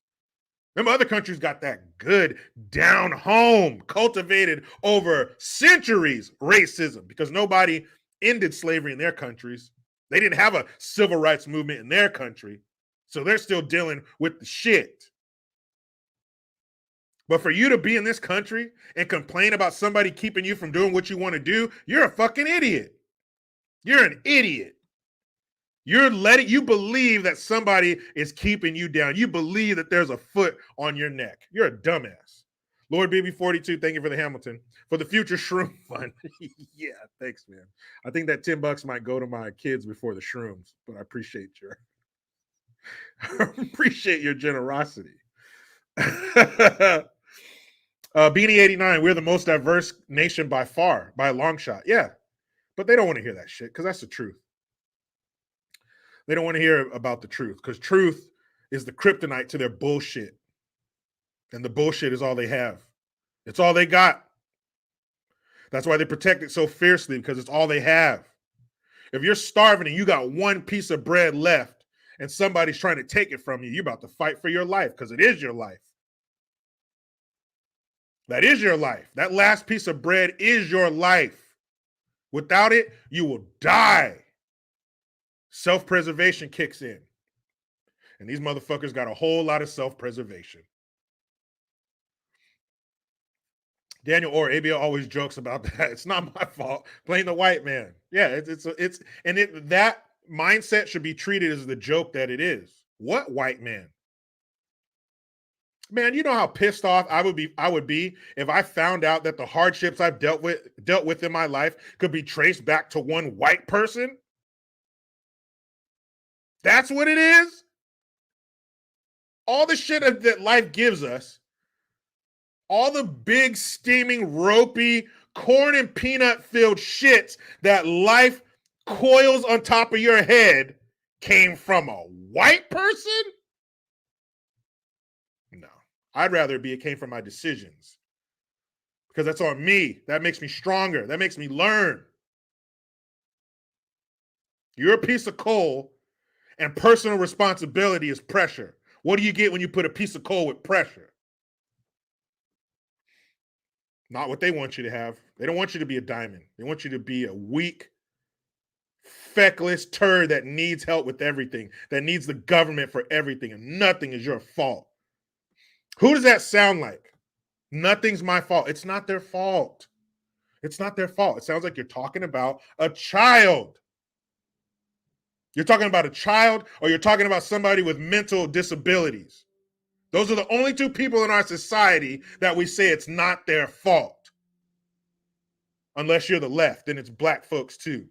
Them other countries got that good, down home, cultivated over centuries racism, because nobody ended slavery in their countries. They didn't have a civil rights movement in their country. So they're still dealing with the shit. But for you to be in this country and complain about somebody keeping you from doing what you want to do, you're a fucking idiot. You're an idiot. You believe that somebody is keeping you down. You believe that there's a foot on your neck. You're a dumbass. Lord BB42, thank you for the Hamilton. For the future shroom fund. Yeah, thanks, man. I think that $10 might go to my kids before the shrooms, but I appreciate your generosity. Beanie 89, we're the most diverse nation by far, by a long shot. Yeah, but they don't want to hear that shit, because that's the truth. They don't want to hear about the truth, because truth is the kryptonite to their bullshit. And the bullshit is all they have. It's all they got. That's why they protect it so fiercely, because it's all they have. If you're starving and you got one piece of bread left and somebody's trying to take it from you, you're about to fight for your life, because it is your life. That is your life. That last piece of bread is your life. Without it, you will die. Self-preservation kicks in. And these motherfuckers got a whole lot of self-preservation. Daniel Orr, ABL always jokes about that. It's not my fault. Blame the white man. Yeah, that mindset should be treated as the joke that it is. What white man? Man, you know how pissed off I would be if I found out that the hardships I've dealt with in my life could be traced back to one white person. That's what it is. All the shit that life gives us, all the big, steaming, ropey, corn and peanut filled shits that life coils on top of your head came from a white person? No. I'd rather it came from my decisions, because that's on me. That makes me stronger. That makes me learn. You're a piece of coal, and personal responsibility is pressure. What do you get when you put a piece of coal with pressure? Not what they want you to have. They don't want you to be a diamond. They want you to be a weak, feckless turd that needs help with everything, that needs the government for everything, and nothing is your fault. Who does that sound like? Nothing's my fault. It's not their fault. It's not their fault. It sounds like you're talking about a child. You're talking about a child, or you're talking about somebody with mental disabilities. Those are the only two people in our society that we say it's not their fault. Unless you're the left, then it's black folks too.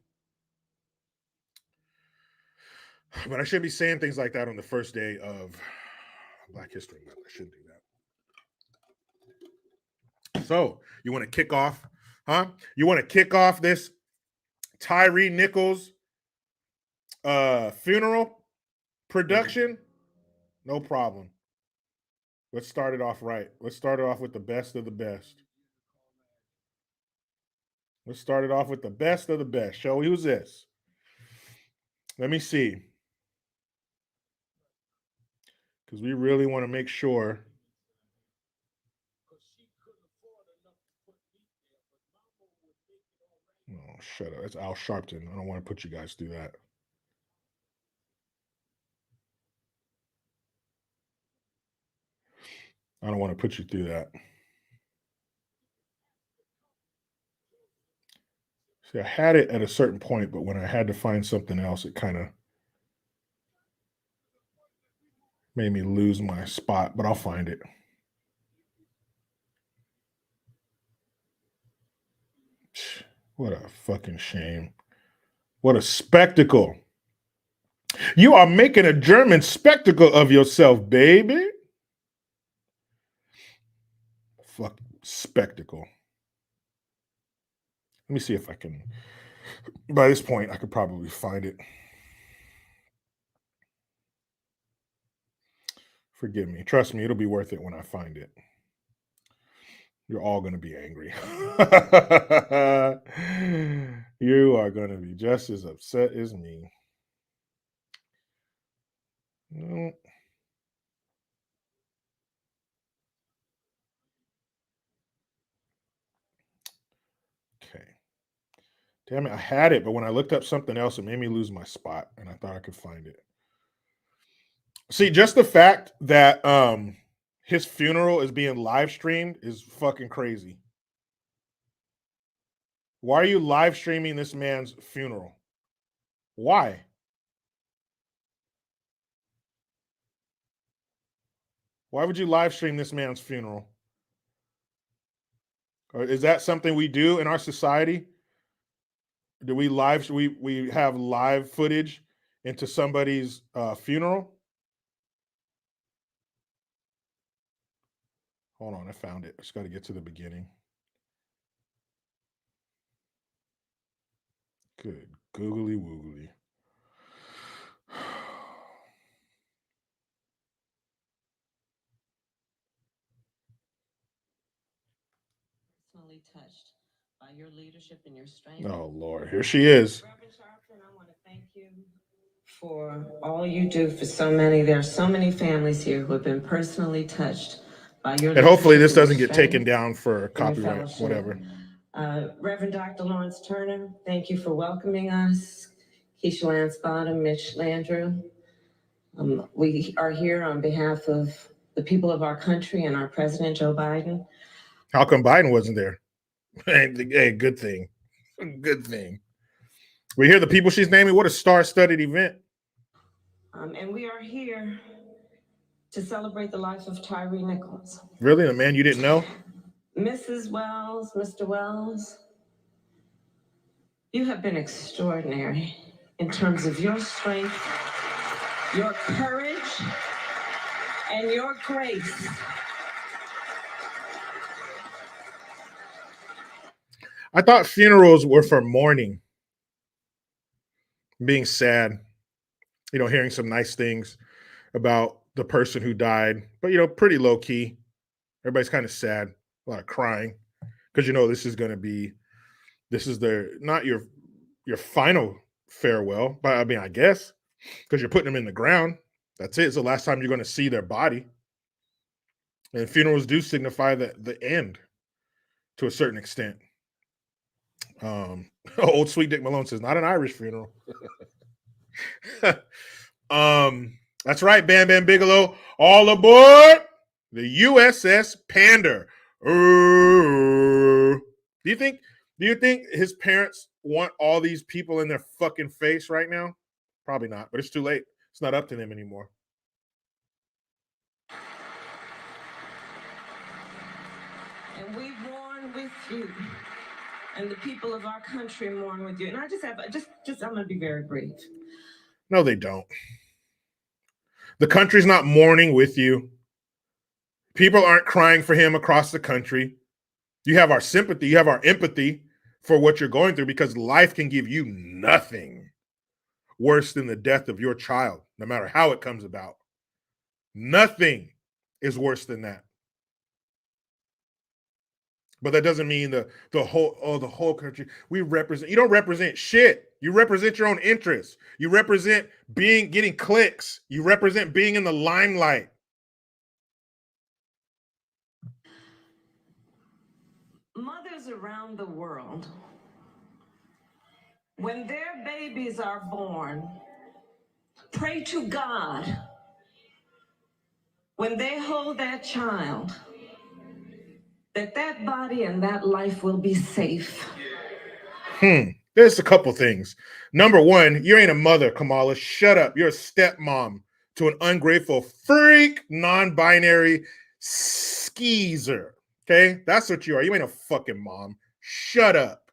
But I shouldn't be saying things like that on the first day of Black History Month. I shouldn't do that. So, you want to kick off, huh? You want to kick off this Tyre Nichols funeral production, no problem. Let's start it off right. Let's start it off with the best of the best. Let's start it off with the best of the best. Show who's this. Let me see. Because we really want to make sure. Oh, shut up. It's Al Sharpton. I don't want to put you guys through that. I don't want to put you through that. See, I had it at a certain point, but when I had to find something else, it kind of made me lose my spot, but I'll find it. What a fucking shame. What a spectacle. You are making a German spectacle of yourself, baby. Fuck spectacle. Let me see if I can. By this point, I could probably find it. Forgive me. Trust me, it'll be worth it when I find it. You're all going to be angry. You are going to be just as upset as me. No. Okay. Damn it, I had it, but when I looked up something else, it made me lose my spot, and I thought I could find it. See, just the fact that his funeral is being live streamed is fucking crazy. Why are you live streaming this man's funeral? Why? Why would you live stream this man's funeral? Or is that something we do in our society? Do we we have live footage into somebody's funeral? Hold on, I found it. I just got to get to the beginning. Good googly woogly. Personally touched by your leadership and your strength. Oh Lord, here she is. Reverend Sharpton, I want to thank you for all you do for so many. There are so many families here who have been personally touched by your. And hopefully this leadership and doesn't your get strength taken down for and your copyright, fellowship. whatever. Reverend Dr. Lawrence Turner, thank you for welcoming us. Keisha Lance Bottom, Mitch Landrew. We are here on behalf of the people of our country and our president, Joe Biden. How come Biden wasn't there? Hey, good thing. Good thing. We hear the people she's naming. What a star-studded event. And we are here to celebrate the life of Tyre Nichol. Really? A man you didn't know? Mrs. Wells, Mr. Wells, you have been extraordinary in terms of your strength, your courage, and your grace. I thought funerals were for mourning, being sad, hearing some nice things about the person who died, but, pretty low key. Everybody's kind of sad, a lot of crying, because, this is not your final farewell, but I mean, I guess, because you're putting them in the ground. That's it. It's the last time you're going to see their body. And funerals do signify the end to a certain extent. Old Sweet Dick Malone says, not an Irish funeral. That's right, Bam Bam Bigelow. All aboard the USS Pander. Do you think his parents want all these people in their fucking face right now? Probably not, but it's too late. It's not up to them anymore. And we mourn with you. And the people of our country mourn with you. And I I'm going to be very brief. No, they don't. The country's not mourning with you. People aren't crying for him across the country. You have our sympathy. You have our empathy for what you're going through, because life can give you nothing worse than the death of your child, no matter how it comes about. Nothing is worse than that. But that doesn't mean the whole country. We represent. You don't represent shit. You represent your own interests. You represent getting clicks. You represent being in the limelight. Mothers around the world, when their babies are born, pray to God when they hold that child that body and that life will be safe. There's a couple things. Number one, you ain't a mother, Kamala. Shut up. You're a stepmom to an ungrateful freak, non-binary skeezer. Okay? That's what you are. You ain't a fucking mom. Shut up.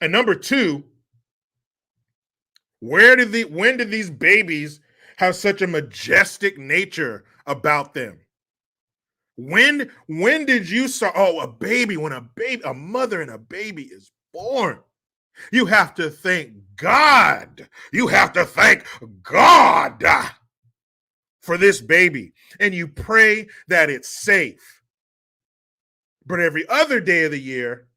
And number two, when did these babies have such a majestic nature about them? When did you saw when a mother and a baby is born, you have to thank God. You have to thank God for this baby, and you pray that it's safe. But every other day of the year,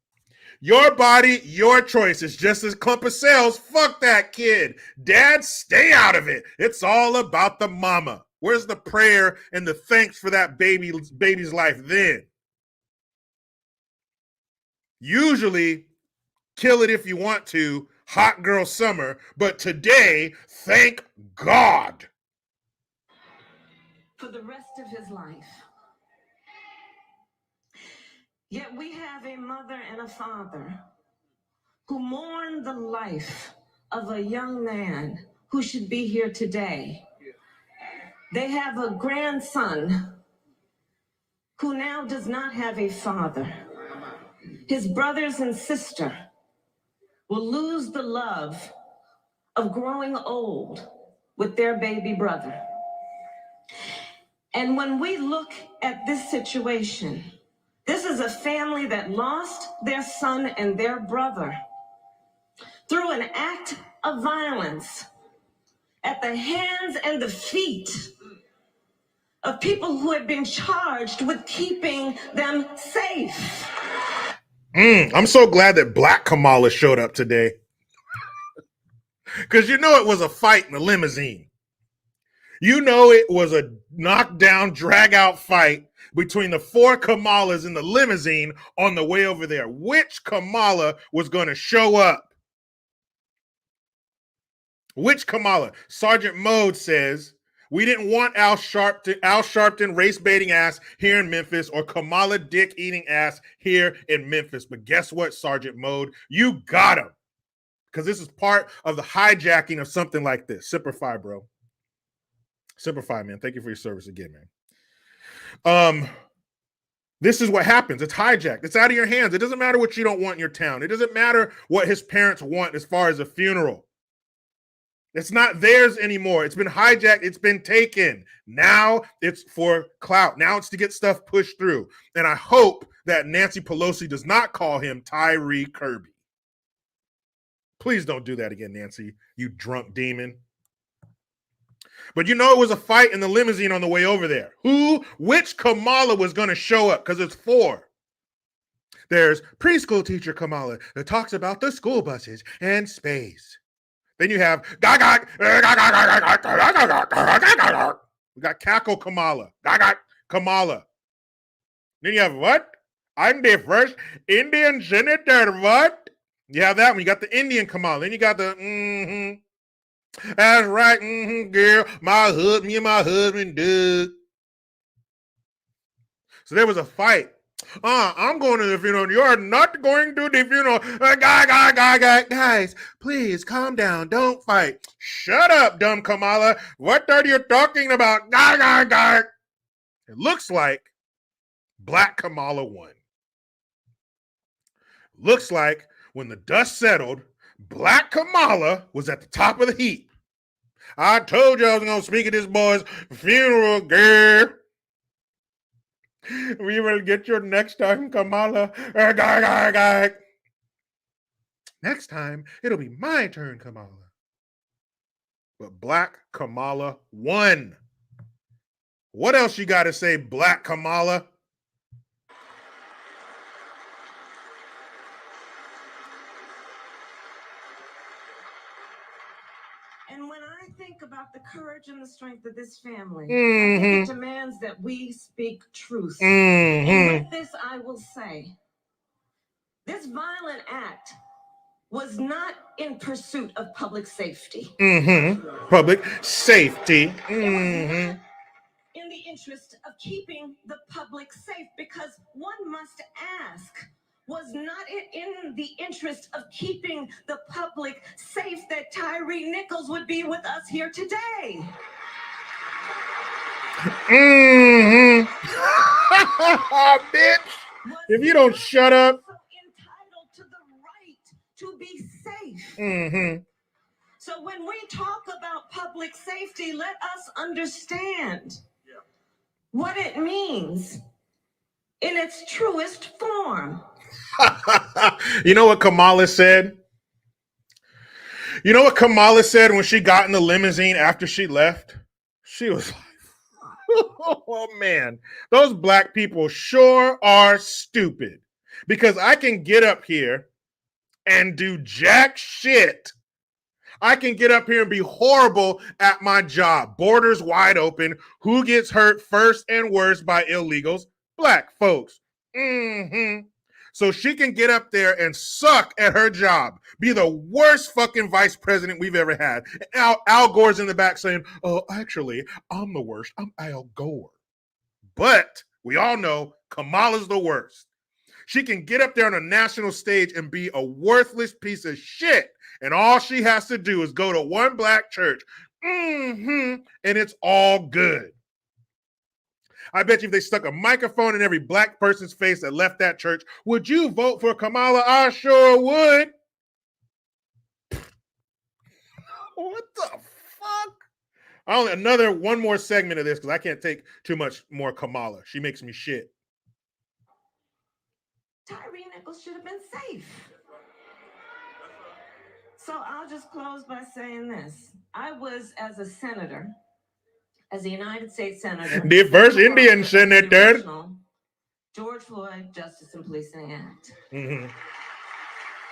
your body, your choice. Is just a clump of cells. Fuck that kid. Dad, stay out of it. It's all about the mama. Where's the prayer and the thanks for that baby's life then? Usually, kill it if you want to, hot girl summer, but today, thank God. For the rest of his life. Yet we have a mother and a father who mourn the life of a young man who should be here today. They have a grandson who now does not have a father. His brothers and sister will lose the love of growing old with their baby brother. And when we look at this situation, this is a family that lost their son and their brother through an act of violence at the hands and the feet of people who had been charged with keeping them safe. I'm so glad that Black Kamala showed up today. Because you know it was a fight in the limousine. You know it was a knockdown, drag-out fight between the four Kamalas in the limousine on the way over there. Which Kamala was going to show up? Which Kamala? Sergeant Mode says, we didn't want Al Sharpton race-baiting ass here in Memphis, or Kamala dick-eating ass here in Memphis. But guess what, Sergeant Mode? You got him. Because this is part of the hijacking of something like this. Simplify, bro. Simplify, man. Thank you for your service again, man. This is what happens. It's hijacked. It's out of your hands. It doesn't matter what you don't want in your town. It doesn't matter what his parents want as far as a funeral. It's not theirs anymore. It's been hijacked. It's been taken. Now it's for clout. Now it's to get stuff pushed through. And I hope that Nancy Pelosi does not call him Tyre Kirby. Please don't do that again, Nancy, you drunk demon. But you know it was a fight in the limousine on the way over there. Which Kamala was going to show up? Because it's four. There's preschool teacher Kamala that talks about the school buses and space. Then you have we got Cackle Kamala. Kamala. Then you have what? I'm the first Indian senator. What? You have that one. You got the Indian Kamala. Then you got the That's right, girl. Me and my husband, Doug. So there was a fight. I'm going to the funeral. You're not going to the funeral. Guys, please calm down. Don't fight. Shut up, dumb Kamala. What are you talking about? It looks like Black Kamala won. Looks like when the dust settled, Black Kamala was at the top of the heap. I told you I was going to speak at this boy's funeral, girl. We will get you next time, Kamala. Next time, it'll be my turn, Kamala. But Black Kamala won. What else you got to say, Black Kamala? And when I think about the courage and the strength of this family, I think it demands that we speak truth. And with this, I will say, this violent act was not in pursuit of public safety. Public safety. It was not in the interest of keeping the public safe, because one must ask, was not it in the interest of keeping the public safe that Tyre Nichols would be with us here today? Bitch, if you don't shut up. So entitled to the right to be safe. So when we talk about public safety, let us understand what it means in its truest form. You know what Kamala said? You know what Kamala said when she got in the limousine after she left? She was like, oh man, those black people sure are stupid. Because I can get up here and do jack shit. I can get up here and be horrible at my job. Borders wide open. Who gets hurt first and worst by illegals? Black folks. So she can get up there and suck at her job, be the worst fucking vice president we've ever had. Al Gore's in the back saying, oh, actually, I'm the worst. I'm Al Gore. But we all know Kamala's the worst. She can get up there on a national stage and be a worthless piece of shit. And all she has to do is go to one black church. And it's all good. I bet you if they stuck a microphone in every black person's face that left that church, would you vote for Kamala? I sure would. What the fuck? One more segment of this because I can't take too much more Kamala. She makes me shit. Tyre Nichols should have been safe. So I'll just close by saying this. I was, as a senator, as a United States Senator, the first Indian senator, George Floyd Justice and Policing Act. And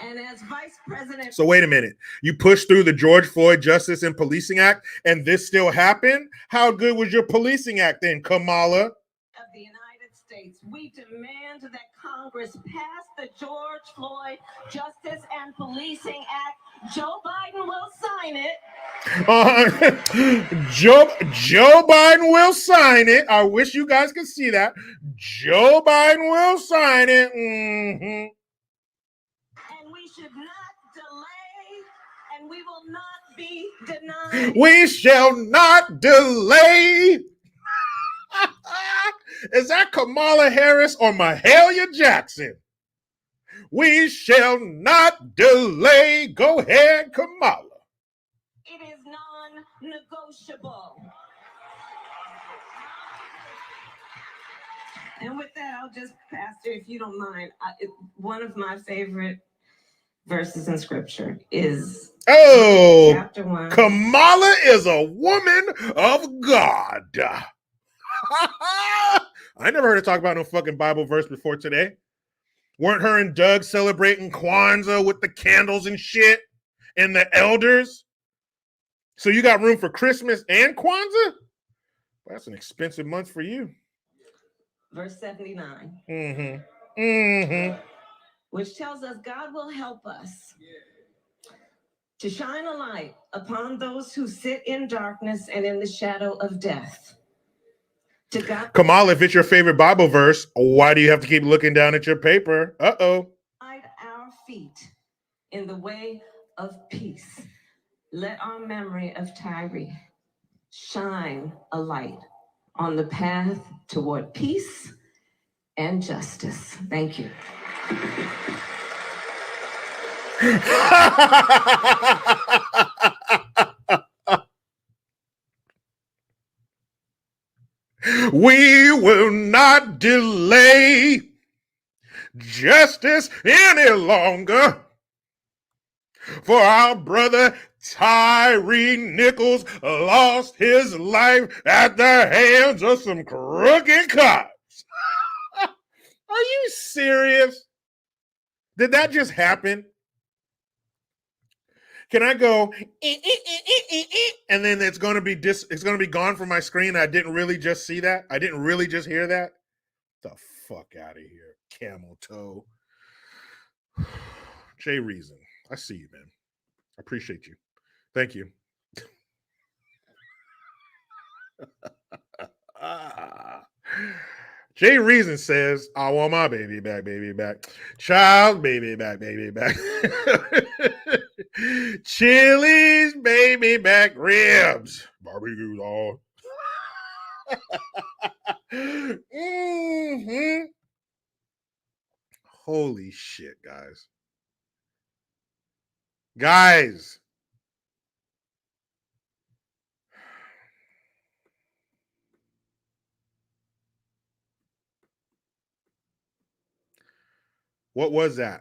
as Vice President. So wait a minute. You pushed through the George Floyd Justice and Policing Act, and this still happened? How good was your policing act then, Kamala? Of the United States, we demand that Congress pass the George Floyd Justice and Policing Act. Joe Biden will sign it. Joe Biden will sign it. I wish you guys could see that. Joe Biden will sign it. And we should not delay, and we will not be denied. We shall not delay. Is that Kamala Harris or Mahalia Jackson? We shall not delay. Go ahead, Kamala. It is non-negotiable. And with that, I'll just, Pastor, if you don't mind, one of my favorite verses in Scripture is chapter 1. Kamala is a woman of God. I never heard her talk about no fucking Bible verse before today. Weren't her and Doug celebrating Kwanzaa with the candles and shit and the elders? So you got room for Christmas and Kwanzaa? Well, that's an expensive month for you. Verse 79. Which tells us God will help us to shine a light upon those who sit in darkness and in the shadow of death. To God, Kamala, if it's your favorite Bible verse, why do you have to keep looking down at your paper? Our feet in the way of peace. Let our memory of Tyre shine a light on the path toward peace and justice. Thank you. We will not delay justice any longer for our brother Tyre Nichols lost his life at the hands of some crooked cops. Are you serious? Did that just happen? Can I go and then it's going to be gone from my screen? I didn't really just see that. I didn't really just hear that. The fuck out of here, camel toe. Jay Reason, I see you, man. I appreciate you. Thank you. Jay Reason says, I want my baby back, child baby back, Chili's baby back ribs, barbecue all. Mm-hmm. Holy shit, guys. What was that?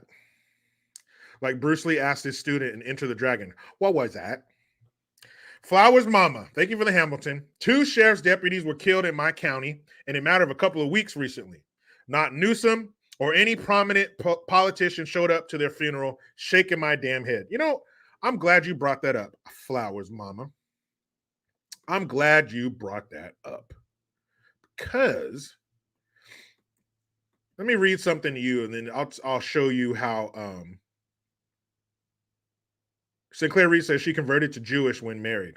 Like Bruce Lee asked his student in Enter the Dragon, what was that? Flowers Mama, thank you for the Hamilton. 2 sheriff's deputies were killed in my county in a matter of a couple of weeks recently. Not Newsom or any prominent politician showed up to their funeral, shaking my damn head. You know, I'm glad you brought that up, Flowers Mama. I'm glad you brought that up. Because let me read something to you, and then I'll show you how Sinclair Reed says she converted to Jewish when married.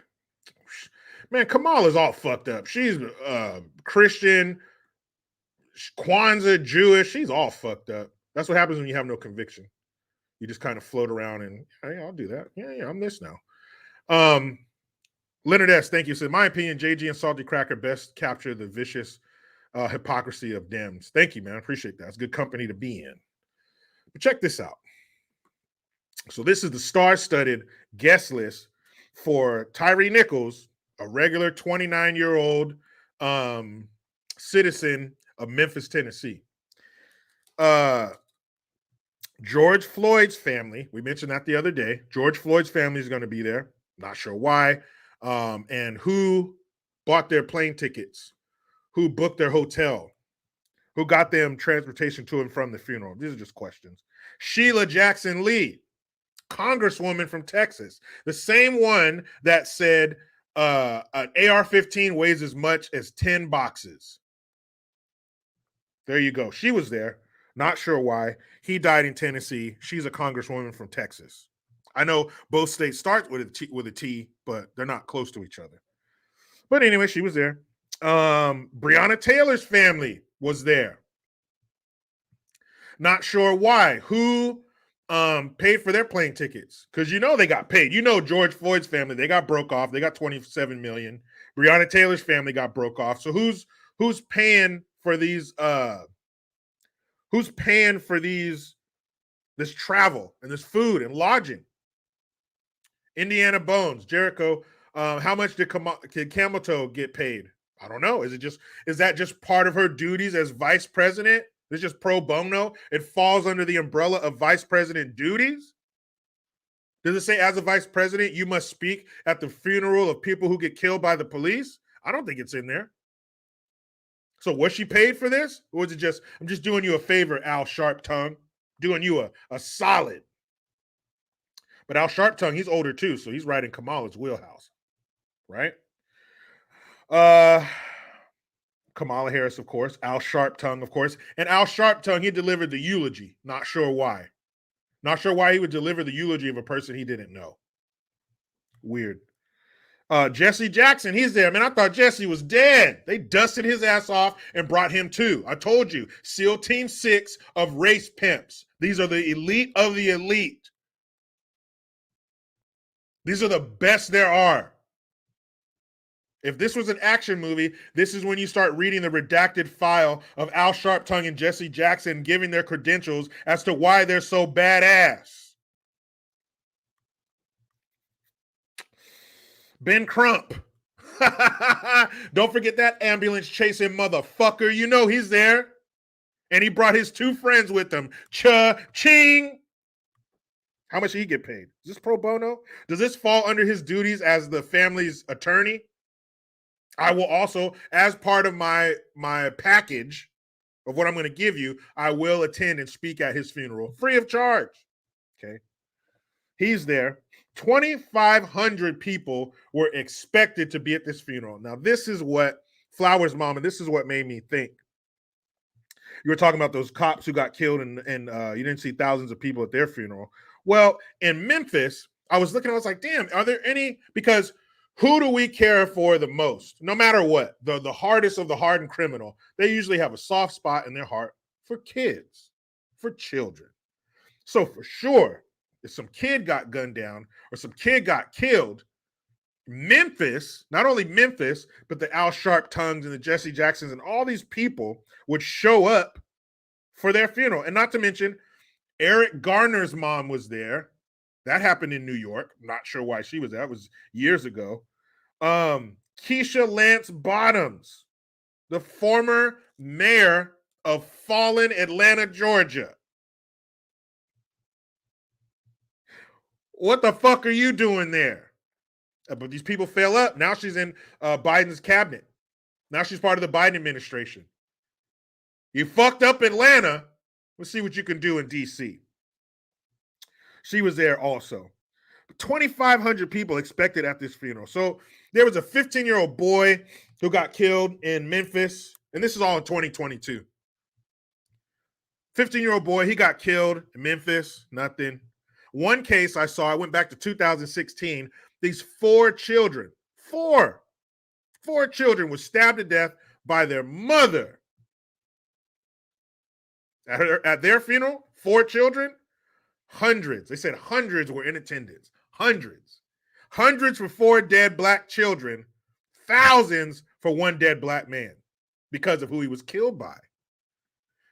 Man, Kamala's all fucked up. She's Christian, Kwanzaa, Jewish. She's all fucked up. That's what happens when you have no conviction. You just kind of float around and, hey, I'll do that. Yeah, I'm this now. Leonard S., thank you. So in my opinion, JG and Salty Cracker best capture the vicious hypocrisy of Dems. Thank you, man. I appreciate that. It's good company to be in. But check this out. So this is the star-studded guest list for Tyre Nichols, a regular 29-year-old citizen of Memphis, Tennessee. George Floyd's family, we mentioned that the other day. George Floyd's family is going to be there. Not sure why. And who bought their plane tickets, who booked their hotel, who got them transportation to and from the funeral. These are just questions. Sheila Jackson Lee, Congresswoman from Texas, the same one that said an AR-15 weighs as much as 10 boxes. There you go. She was there. Not sure why. He died in Tennessee. She's a Congresswoman from Texas. I know both states start with a T, but they're not close to each other. But anyway, she was there. Breonna Taylor's family was there. Not sure why. Who paid for their plane tickets? Because you know they got paid. You know George Floyd's family, they got broke off. They got $27 million. Breonna Taylor's family got broke off. So who's paying for these? Who's paying for this travel and this food and lodging? Indiana Bones, Jericho. How much did Camel Toe get paid? I don't know. Is that just part of her duties as vice president? It's just pro bono. It falls under the umbrella of vice president duties. Does it say as a vice president, you must speak at the funeral of people who get killed by the police? I don't think it's in there. So was she paid for this? Or was it just, I'm just doing you a favor, Al Sharptongue, doing you a solid. But Al Sharptongue, he's older too, so he's right in Kamala's wheelhouse, right? Kamala Harris, of course. Al Sharptongue, of course. And Al Sharptongue, he delivered the eulogy. Not sure why. Not sure why he would deliver the eulogy of a person he didn't know. Weird. Jesse Jackson, he's there. Man, I thought Jesse was dead. They dusted his ass off and brought him too. I told you, SEAL Team 6 of race pimps. These are the elite of the elite. These are the best there are. If this was an action movie, this is when you start reading the redacted file of Al Sharptongue and Jesse Jackson giving their credentials as to why they're so badass. Ben Crump. Don't forget that ambulance chasing motherfucker. You know he's there. And he brought his 2 friends with him. Cha-ching. How much did he get paid? Is this pro bono? Does this fall under his duties as the family's attorney? I will also, as part of my package of what I'm going to give you, I will attend and speak at his funeral free of charge. Okay. He's there. 2,500 people were expected to be at this funeral. Now, this is what Flowers' mom, and this is what made me think. You were talking about those cops who got killed and you didn't see thousands of people at their funeral. Well, in Memphis, I was looking, I was like, damn, are there any? Because who do we care for the most? No matter what, the hardest of the hardened criminal, they usually have a soft spot in their heart for kids, for children. So for sure, if some kid got gunned down or some kid got killed, Memphis, not only Memphis, but the Al Sharptons and the Jesse Jacksons and all these people would show up for their funeral. And not to mention, Eric Garner's mom was there. That happened in New York. I'm not sure why she was there. That was years ago. Keisha Lance Bottoms, the former mayor of fallen Atlanta, Georgia. What the fuck are you doing there? But these people fell up. Now she's in Biden's cabinet. Now she's part of the Biden administration. You fucked up Atlanta. Let's see what you can do in D.C. She was there also. 2,500 people expected at this funeral. So there was a 15-year-old boy who got killed in Memphis, and this is all in 2022. 15-year-old boy, he got killed in Memphis, nothing. One case I saw, I went back to 2016, these 4 children were stabbed to death by their mother. At their funeral, 4 children, hundreds. They said hundreds were in attendance. Hundreds for 4 dead black children, thousands for 1 dead black man because of who he was killed by.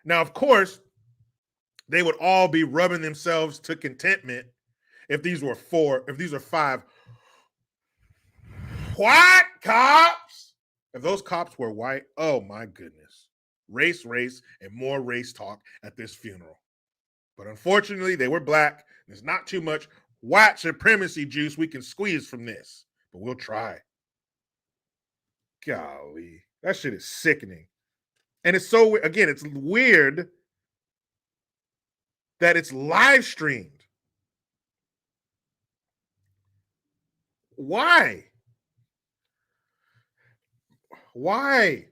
Now, of course, they would all be rubbing themselves to contentment if these were 5 white cops. If those cops were white, oh my goodness. Race, and more race talk at this funeral. But unfortunately, they were black. There's not too much white supremacy juice we can squeeze from this, but we'll try. Golly, that shit is sickening. And it's so, again, it's weird that it's live streamed. Why? Why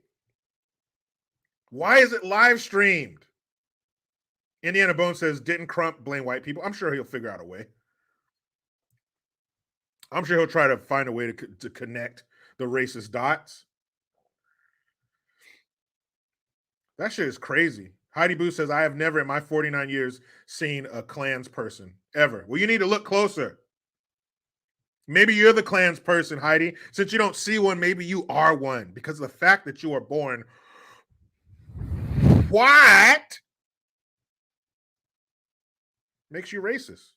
is it live streamed? Indiana Bone says, didn't Crump blame white people? I'm sure he'll figure out a way. I'm sure he'll try to find a way to connect the racist dots. That shit is crazy. Heidi Boo says, I have never in my 49 years seen a Klans person, ever. Well, you need to look closer. Maybe you're the Klans person, Heidi. Since you don't see one, maybe you are one. Because of the fact that you are born white makes you racist.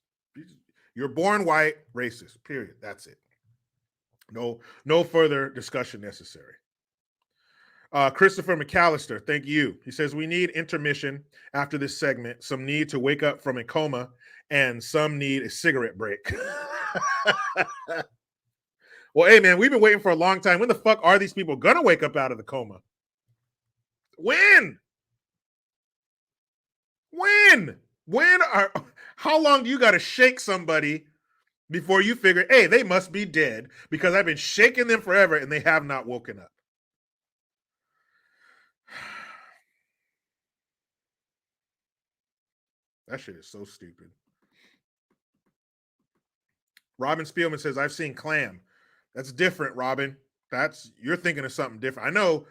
You're born white, racist, period. That's it. No further discussion necessary. Christopher McAllister, thank you. He says, we need intermission after this segment. Some need to wake up from a coma, and some need a cigarette break. Well, hey, man, we've been waiting for a long time. When the fuck are these people going to wake up out of the coma? When? How long do you got to shake somebody before you figure, hey, they must be dead because I've been shaking them forever and they have not woken up? That shit is so stupid. Robin Spielman says, I've seen Clam. That's different, Robin. You're thinking of something different. I know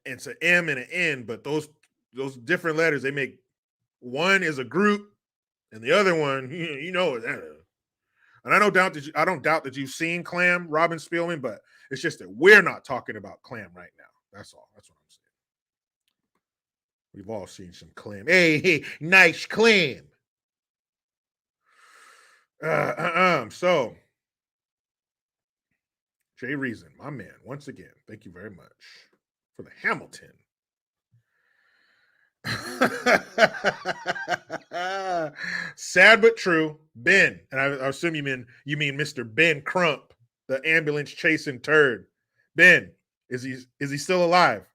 it's an M and an N, but those different letters, they make one is a group and the other one, you know. And I don't doubt that you've seen Clam, Robin Spielman, but it's just that we're not talking about Clam right now. That's all. That's what I'm saying. We've all seen some Clam. Hey, nice Clam. So Jay Reason, my man, once again, thank you very much for the Hamilton. Sad but true. Ben, and I assume you mean Mr. Ben Crump, the ambulance chasing turd. Ben, is he still alive?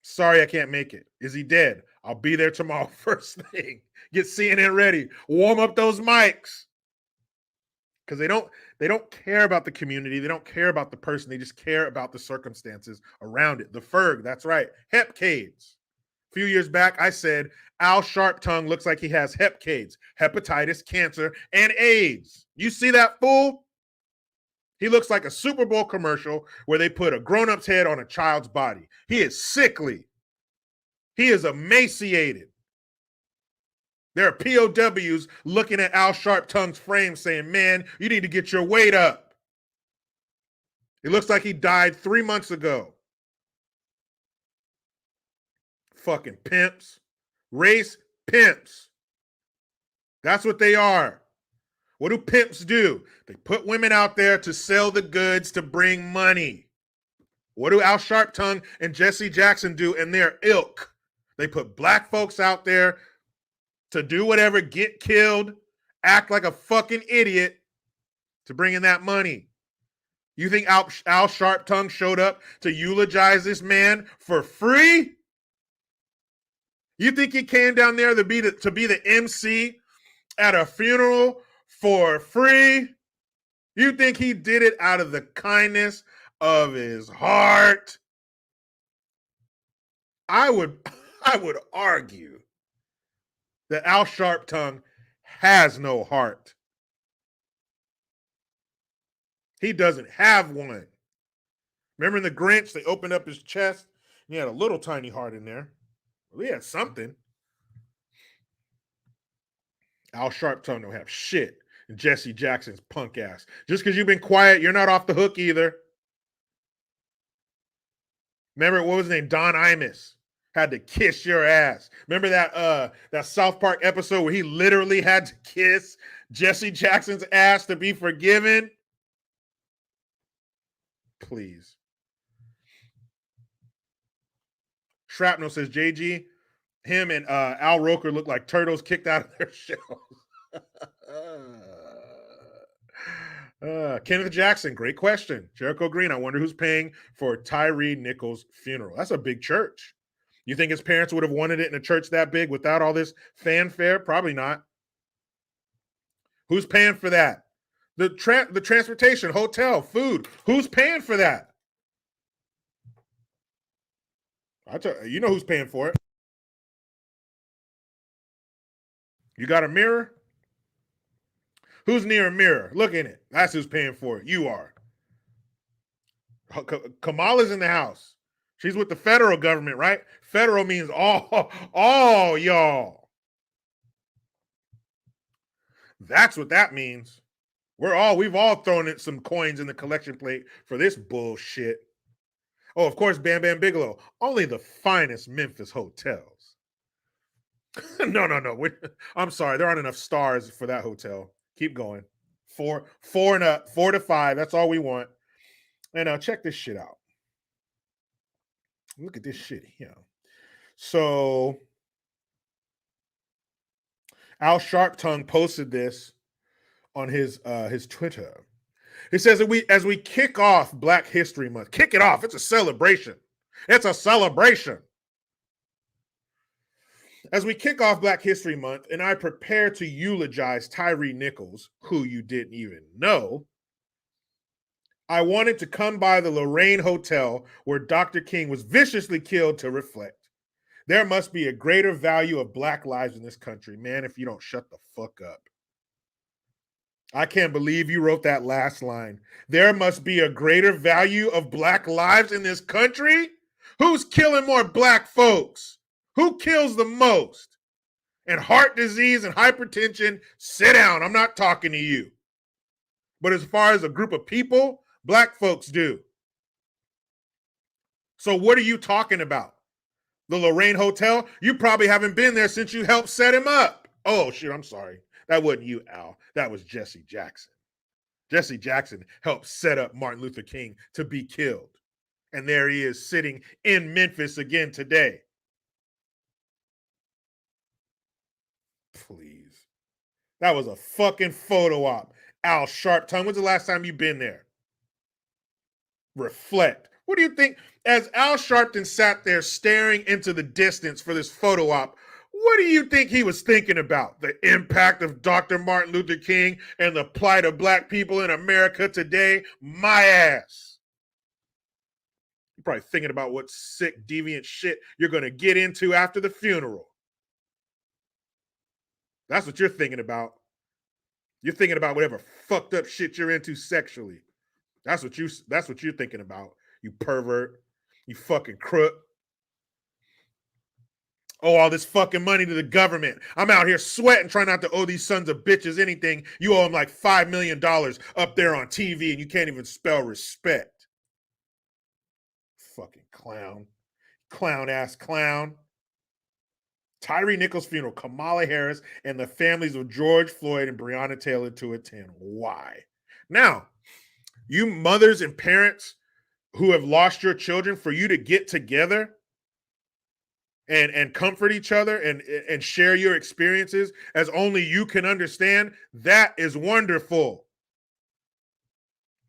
Sorry, I can't make it. Is he dead? I'll be there tomorrow first thing. Get CNN ready. Warm up those mics. Because they don't care about the community. They don't care about the person. They just care about the circumstances around it. The Ferg, that's right. Hepcades. A few years back, I said Al Sharptongue looks like he has hepcades, hepatitis, cancer, and AIDS. You see that fool? He looks like a Super Bowl commercial where they put a grown-up's head on a child's body. He is sickly. He is emaciated. There are POWs looking at Al Sharptongue's frame saying, man, you need to get your weight up. It looks like he died 3 months ago. Fucking pimps. Race pimps. That's what they are. What do pimps do? They put women out there to sell the goods to bring money. What do Al Sharptongue and Jesse Jackson do in their ilk? They put black folks out there to do whatever, get killed, act like a fucking idiot to bring in that money. You think Al Sharptongue showed up to eulogize this man for free? You think he came down there to be the MC at a funeral for free? You think he did it out of the kindness of his heart? I would argue that Al Sharptongue has no heart. He doesn't have one. Remember in The Grinch, they opened up his chest and he had a little tiny heart in there. Well, he had something. Al Sharptongue don't have shit. And Jesse Jackson's punk ass. Just because you've been quiet, you're not off the hook either. Remember, what was his name? Don Imus had to kiss your ass. Remember that South Park episode where he literally had to kiss Jesse Jackson's ass to be forgiven? Please. Shrapnel says, JG, him and Al Roker look like turtles kicked out of their shells. Kenneth Jackson, great question. Jericho Green, I wonder who's paying for Tyre Nichol's funeral. That's a big church. You think his parents would have wanted it in a church that big without all this fanfare? Probably not. Who's paying for that? The transportation, hotel, food. Who's paying for that? You know who's paying for it. You got a mirror? Who's near a mirror? Look in it. That's who's paying for it. You are. Kamala's in the house. She's with the federal government, right? Federal means all y'all. That's what that means. We've all thrown in some coins in the collection plate for this bullshit. Oh, of course, Bam Bam Bigelow. Only the finest Memphis hotels. No. I'm sorry. There aren't enough stars for that hotel. Keep going. 4 and up, 4 to 5. That's all we want. And check this shit out. Look at this shit here. So Al Sharptongue posted this on his Twitter. He says that as we kick off Black History Month, kick it off. It's a celebration. It's a celebration. As we kick off Black History Month and I prepare to eulogize Tyre Nichols, who you didn't even know, I wanted to come by the Lorraine Hotel where Dr. King was viciously killed to reflect. There must be a greater value of Black lives in this country. Man, if you don't shut the fuck up. I can't believe you wrote that last line. There must be a greater value of Black lives in this country? Who's killing more Black folks? Who kills the most? And heart disease and hypertension, sit down. I'm not talking to you. But as far as a group of people, Black folks do. So what are you talking about? The Lorraine Hotel? You probably haven't been there since you helped set him up. Oh, shit, I'm sorry. That wasn't you, Al. That was Jesse Jackson. Jesse Jackson helped set up Martin Luther King to be killed. And there he is sitting in Memphis again today. Please. That was a fucking photo op. Al Sharpton, when's the last time you've been there? Reflect. What do you think? As Al Sharpton sat there staring into the distance for this photo op, what do you think he was thinking about? The impact of Dr. Martin Luther King and the plight of black people in America today? My ass. You're probably thinking about what sick, deviant shit you're going to get into after the funeral. That's what you're thinking about. You're thinking about whatever fucked up shit you're into sexually. That's what you're thinking about, you pervert, you fucking crook. Oh, all this fucking money to the government. I'm out here sweating, trying not to owe these sons of bitches anything. You owe them like $5 million up there on TV, and you can't even spell respect. Fucking clown. Clown ass clown. Tyre Nichol's funeral, Kamala Harris and the families of George Floyd and Breonna Taylor to attend. Why? Now, you mothers and parents who have lost your children, for you to get together and comfort each other and share your experiences as only you can understand, that is wonderful.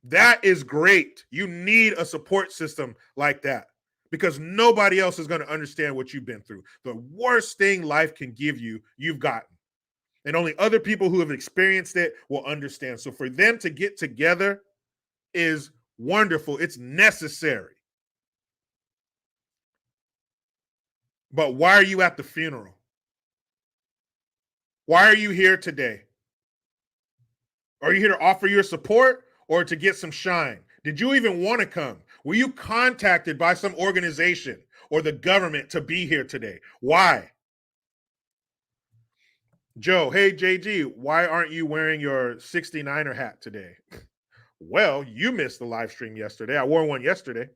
That is great. You need a support system like that, because nobody else is going to understand what you've been through. The worst thing life can give you, you've gotten. And only other people who have experienced it will understand. So for them to get together is wonderful. It's necessary. But why are you at the funeral? Why are you here today? Are you here to offer your support or to get some shine? Did you even want to come? Were you contacted by some organization or the government to be here today? Why? Joe, hey JG, why aren't you wearing your 69er hat today? Well, you missed the live stream yesterday. I wore one yesterday,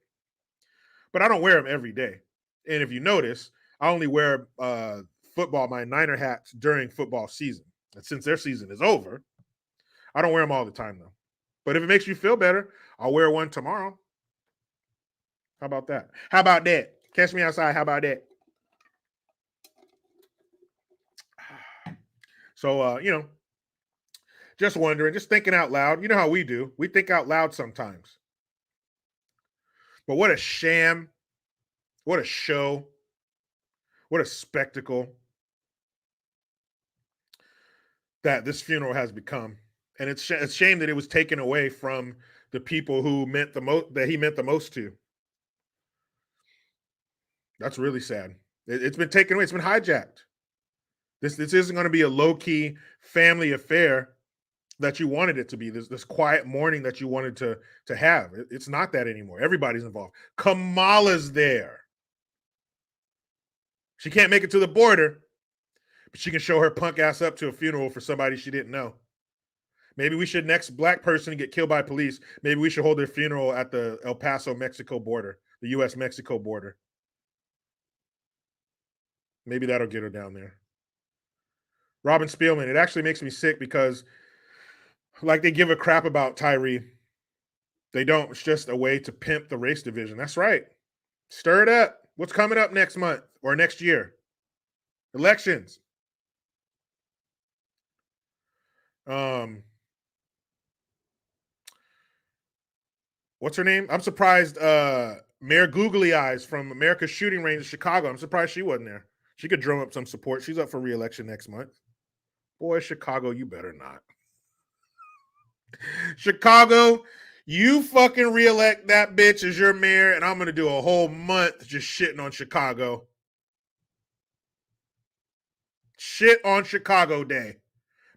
but I don't wear them every day. And if you notice, I only wear my Niner hats during football season. And since their season is over, I don't wear them all the time though. But if it makes you feel better, I'll wear one tomorrow. How about that? How about that? Catch me outside. How about that? So, just wondering, just thinking out loud. You know how we do. We think out loud sometimes. But what a sham. What a show. What a spectacle that this funeral has become. And it's a shame that it was taken away from the people who meant the most, that he meant the most to. That's really sad. It's been taken away. It's been hijacked. This isn't going to be a low-key family affair that you wanted it to be. This quiet mourning that you wanted to have. It's not that anymore. Everybody's involved. Kamala's there. She can't make it to the border, but she can show her punk ass up to a funeral for somebody she didn't know. Maybe we should, next black person get killed by police, maybe we should hold their funeral at the El Paso, Mexico border, the U.S.-Mexico border. Maybe that'll get her down there. Robin Spielman, it actually makes me sick because like they give a crap about Tyre. They don't. It's just a way to pimp the race division. That's right. Stir it up. What's coming up next month or next year? Elections. What's her name? I'm surprised Mayor Googly Eyes from America's Shooting Range in Chicago. I'm surprised she wasn't there. She could drum up some support. She's up for re-election next month. Boy, Chicago, you better not. Chicago, you fucking re-elect that bitch as your mayor, and I'm going to do a whole month just shitting on Chicago. Shit on Chicago Day.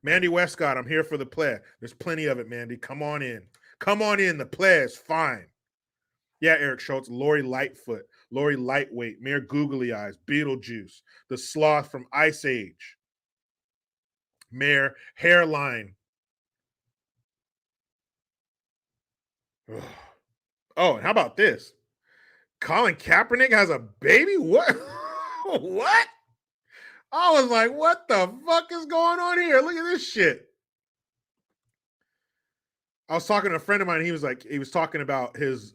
Mandy Westcott, I'm here for the play. There's plenty of it, Mandy. Come on in. Come on in. The play is fine. Yeah, Eric Schultz, Lori Lightfoot, Lori Lightweight, Mayor Googly Eyes, Beetlejuice, the Sloth from Ice Age, Mayor Hairline. Oh, and how about this? Colin Kaepernick has a baby? What? What? I was like, what the fuck is going on here? Look at this shit. I was talking to a friend of mine. He was talking about his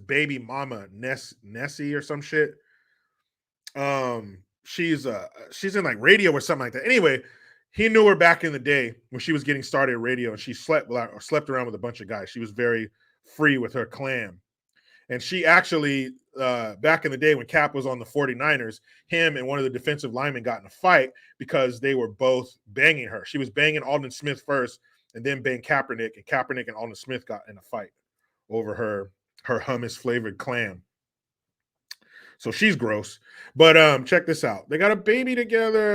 baby mama Nessie or some shit. She's in like radio or something like that. Anyway, he knew her back in the day when she was getting started in radio, and she slept around with a bunch of guys. She was very free with her clan. And she actually, back in the day when Cap was on the 49ers, him and one of the defensive linemen got in a fight because they were both banging her. She was banging Alden Smith first and then banged Kaepernick, and Kaepernick and Alden Smith got in a fight over her hummus-flavored clam. So she's gross. But check this out. They got a baby together.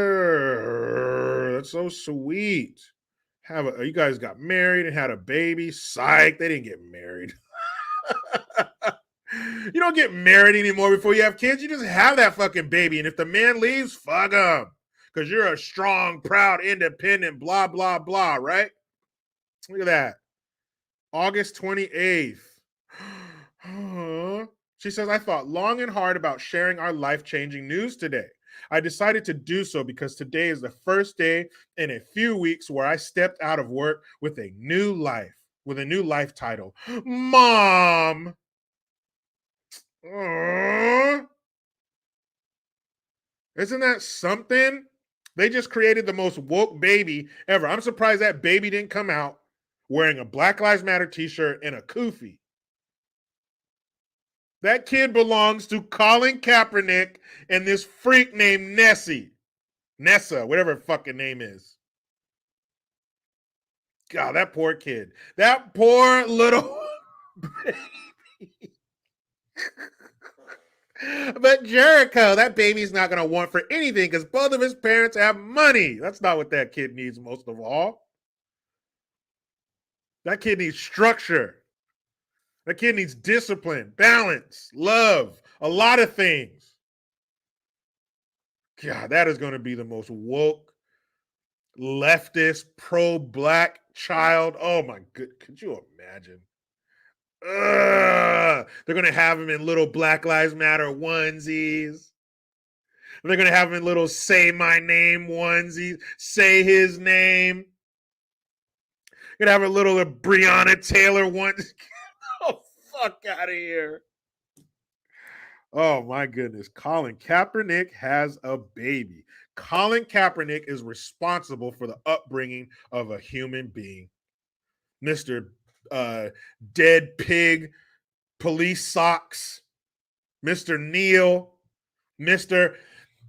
That's so sweet. You guys got married and had a baby. Psych, they didn't get married. You don't get married anymore before you have kids. You just have that fucking baby. And if the man leaves, fuck him. Because you're a strong, proud, independent, blah, blah, blah, right? Look at that. August 28th. She says, I thought long and hard about sharing our life-changing news today. I decided to do so because today is the first day in a few weeks where I stepped out of work with a new life title. Mom. Isn't that something? They just created the most woke baby ever. I'm surprised that baby didn't come out wearing a Black Lives Matter t-shirt and a kufi. That kid belongs to Colin Kaepernick and this freak named Nessa, whatever her fucking name is. God, that poor kid. That poor little baby. But Jericho, that baby's not going to want for anything because both of his parents have money. That's not what that kid needs most of all. That kid needs structure. That kid needs discipline, balance, love, a lot of things. God, that is going to be the most woke, leftist, pro-black child. Oh my good, could you imagine? They're going to have him in little Black Lives Matter onesies. They're going to have him in little say my name onesies, say his name. Going to have a little Breonna Taylor onesie. Oh, fuck out of here. Oh, my goodness. Colin Kaepernick has a baby. Colin Kaepernick is responsible for the upbringing of a human being. Mr. Dead Pig, Police Socks, Mr. Neil, Mr.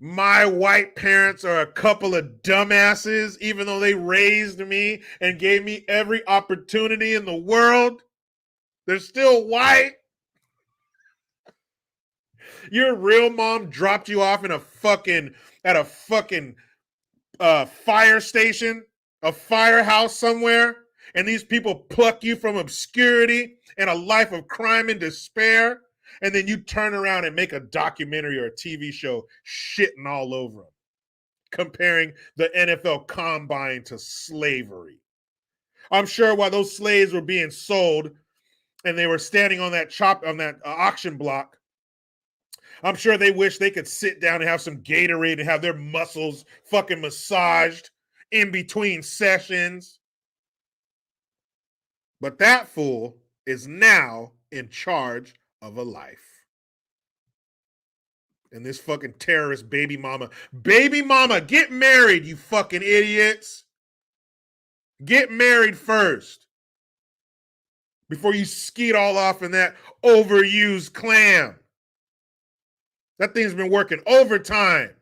My white parents are a couple of dumbasses, even though they raised me and gave me every opportunity in the world. They're still white. Your real mom dropped you off at a fucking fire station, a firehouse somewhere, and these people pluck you from obscurity and a life of crime and despair, and then you turn around and make a documentary or a TV show shitting all over them, comparing the NFL Combine to slavery. I'm sure while those slaves were being sold and they were standing on that auction block, I'm sure they wish they could sit down and have some Gatorade and have their muscles fucking massaged in between sessions. But that fool is now in charge of a life. And this fucking terrorist baby mama, get married, you fucking idiots. Get married first before you skeet all off in that overused clam. That thing's been working overtime.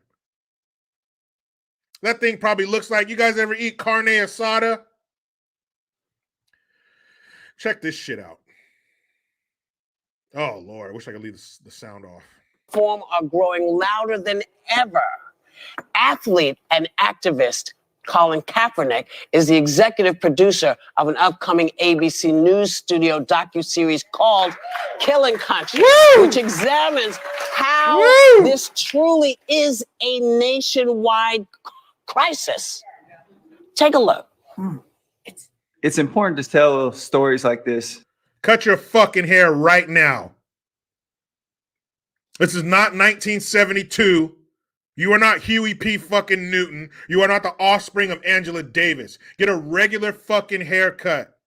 That thing probably looks like, you guys ever eat carne asada? Check this shit out. Oh, Lord, I wish I could leave the sound off. Form are growing louder than ever. Athlete and activist Colin Kaepernick is the executive producer of an upcoming ABC News Studio docuseries called Killing Country, which examines how this truly is a nationwide crisis. Take a look. It's important to tell stories like this. Cut your fucking hair right now. This is not 1972. You are not Huey P. fucking Newton. You are not the offspring of Angela Davis. Get a regular fucking haircut.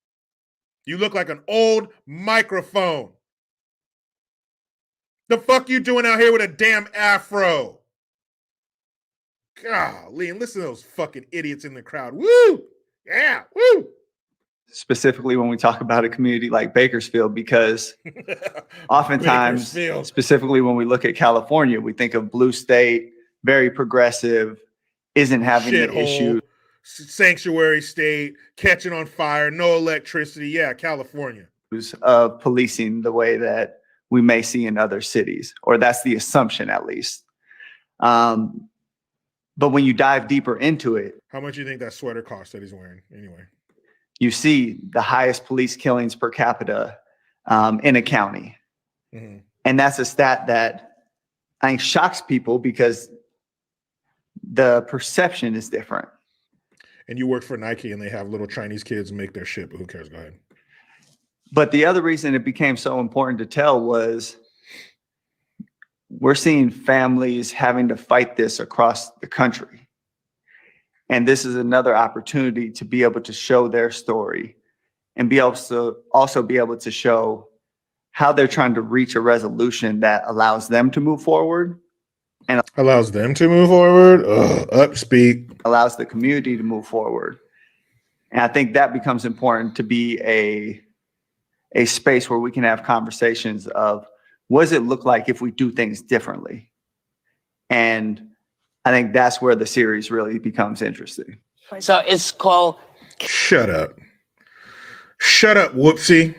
You look like an old microphone. The fuck you doing out here with a damn afro? Golly, and listen to those fucking idiots in the crowd. Woo! Yeah, woo! Specifically when we talk about a community like Bakersfield, because oftentimes, Bakersfield. specifically when we look at California, we think of blue state, very progressive, isn't having the Shithole, issue sanctuary state, catching on fire, no electricity. Yeah, California. of policing the way that we may see in other cities, or that's the assumption at least. But when you dive deeper into it, How much do you think that sweater cost that he's wearing? Anyway, you see the highest police killings per capita in a county. mm-hmm. And that's a stat that I think shocks people because the perception is different. And you work for Nike and they have little Chinese kids make their shit, but who cares? Go ahead. But the other reason it became so important to tell was we're seeing families having to fight this across the country. And this is another opportunity to be able to show their story and be able to also be able to show how they're trying to reach a resolution that allows them to move forward and Allows them to move forward. Up speak. allows the community to move forward. And I think that becomes important to be a space where we can have conversations of what does it look like if we do things differently? And I think that's where the series really becomes interesting. So it's called. Shut up. Shut up, Whoopsie.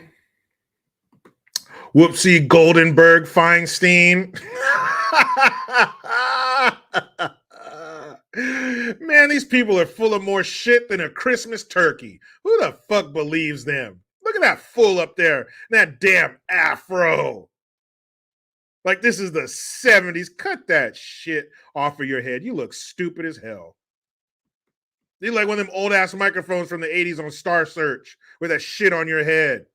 Whoopsie Goldenberg Feinstein. Man, these people are full of more shit than a Christmas turkey. Who the fuck believes them? Look at that fool up there. That damn afro. Like this is the 70s. Cut that shit off of your head. You look stupid as hell. You like one of them old ass microphones from the 80s on Star Search with that shit on your head.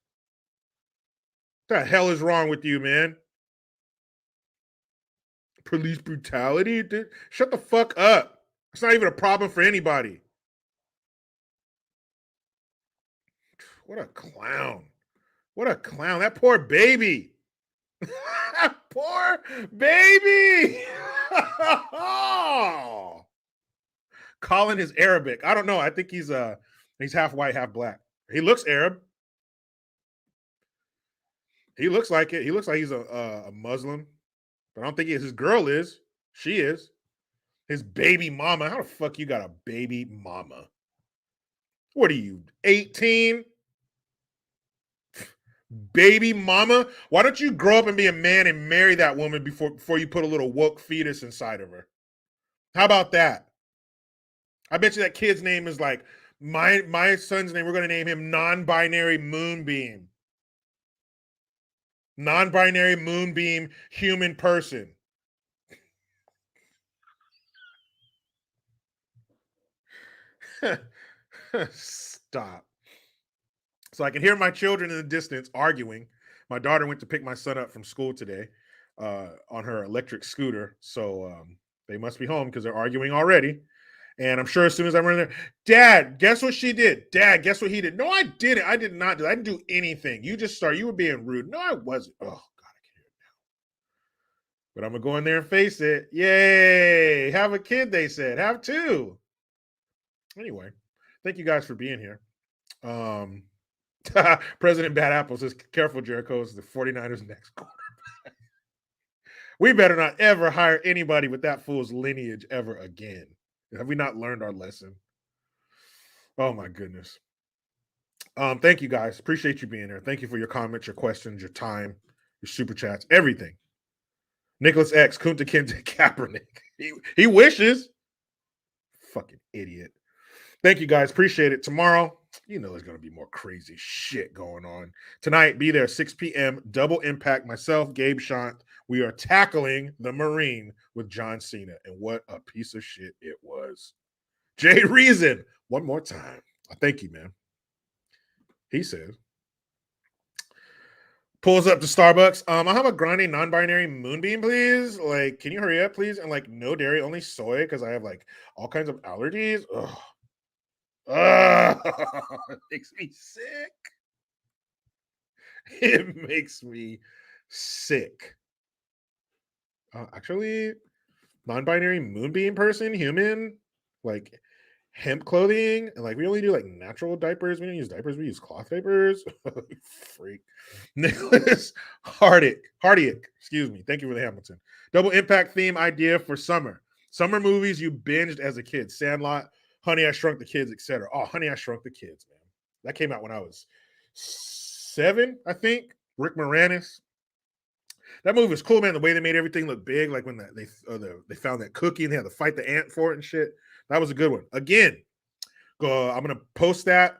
What the hell is wrong with you, man? Police brutality? Dude, shut the fuck up. It's not even a problem for anybody. What a clown. What a clown. That poor baby. Poor baby. Colin is Arabic. I don't know. I think he's half white, half black. He looks Arab. He looks like it. He looks like he's a Muslim. But I don't think his girl is. She is. His baby mama. How the fuck you got a baby mama? What are you, 18? Baby mama? Why don't you grow up and be a man and marry that woman before you put a little woke fetus inside of her? How about that? I bet you that kid's name is like, my son's name, we're going to name him Non-Binary Moonbeam. Non-binary moonbeam human person. Stop. So I can hear my children in the distance arguing. My daughter went to pick my son up from school today on her electric scooter. So they must be home because they're arguing already. And I'm sure as soon as I run there, Dad, guess what she did? Dad, guess what he did? No, I didn't. I did not do that. I didn't do anything. You just started. You were being rude. No, I wasn't. Oh, God, I can hear it now. But I'm going to go in there and face it. Yay. Have a kid, they said. Have two. Anyway, thank you guys for being here. President Bad Apple says, careful, Jericho. It's the 49ers next quarterback. We better not ever hire anybody with that fool's lineage ever again. Have we not learned our lesson? Oh, my goodness. Thank you, guys. Appreciate you being here. Thank you for your comments, your questions, your time, your super chats, everything. Nicholas X, Kunta Kinte Kaepernick. He wishes. Fucking idiot. Thank you, guys. Appreciate it. Tomorrow, you know there's going to be more crazy shit going on. Tonight, be there 6 p.m. Double Impact. Myself, Gabe Shant. We are tackling the Marine with John Cena. And what a piece of shit it was. Jay Reason, one more time. Thank you, man. He says, pulls up to Starbucks. I'll have a grande non-binary moonbeam, please. Like, can you hurry up, please? And like, no dairy, only soy, because I have like all kinds of allergies. Ugh. It makes me sick. It makes me sick. Actually, non-binary moonbeam person, human, like hemp clothing, and like we only do like natural diapers. We don't use diapers, we use cloth diapers. Freak. Nicholas Hardiak, excuse me. Thank you for the Hamilton. Double impact theme idea for summer. Summer movies you binged as a kid. Sandlot, Honey, I Shrunk the Kids, etc. Oh, Honey, I Shrunk the Kids, man. That came out when I was 7, I think. Rick Moranis. That movie was cool, man. The way they made everything look big, like when they found that cookie and they had to fight the ant for it and shit. That was a good one. Again, I'm gonna post that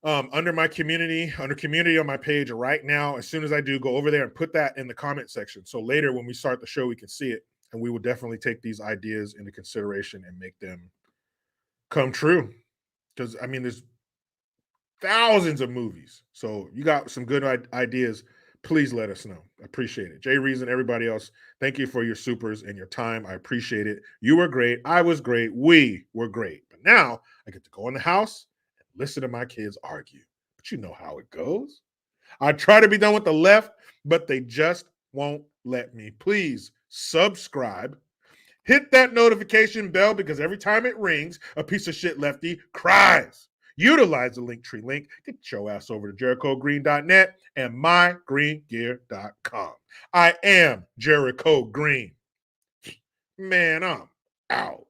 under my community, under community on my page right now. As soon as I do, go over there and put that in the comment section. So later when we start the show, we can see it, and we will definitely take these ideas into consideration and make them come true. Because I mean, there's thousands of movies. So you got some good ideas. Please let us know. I appreciate it. Jay Reason, everybody else, thank you for your supers and your time. I appreciate it. You were great. I was great. We were great. But now I get to go in the house and listen to my kids argue. But you know how it goes. I try to be done with the left, but they just won't let me. Please subscribe. Hit that notification bell because every time it rings, a piece of shit lefty cries. Utilize the Linktree link. Get your ass over to JerichoGreen.net and mygreengear.com. I am Jericho Green. Man, I'm out.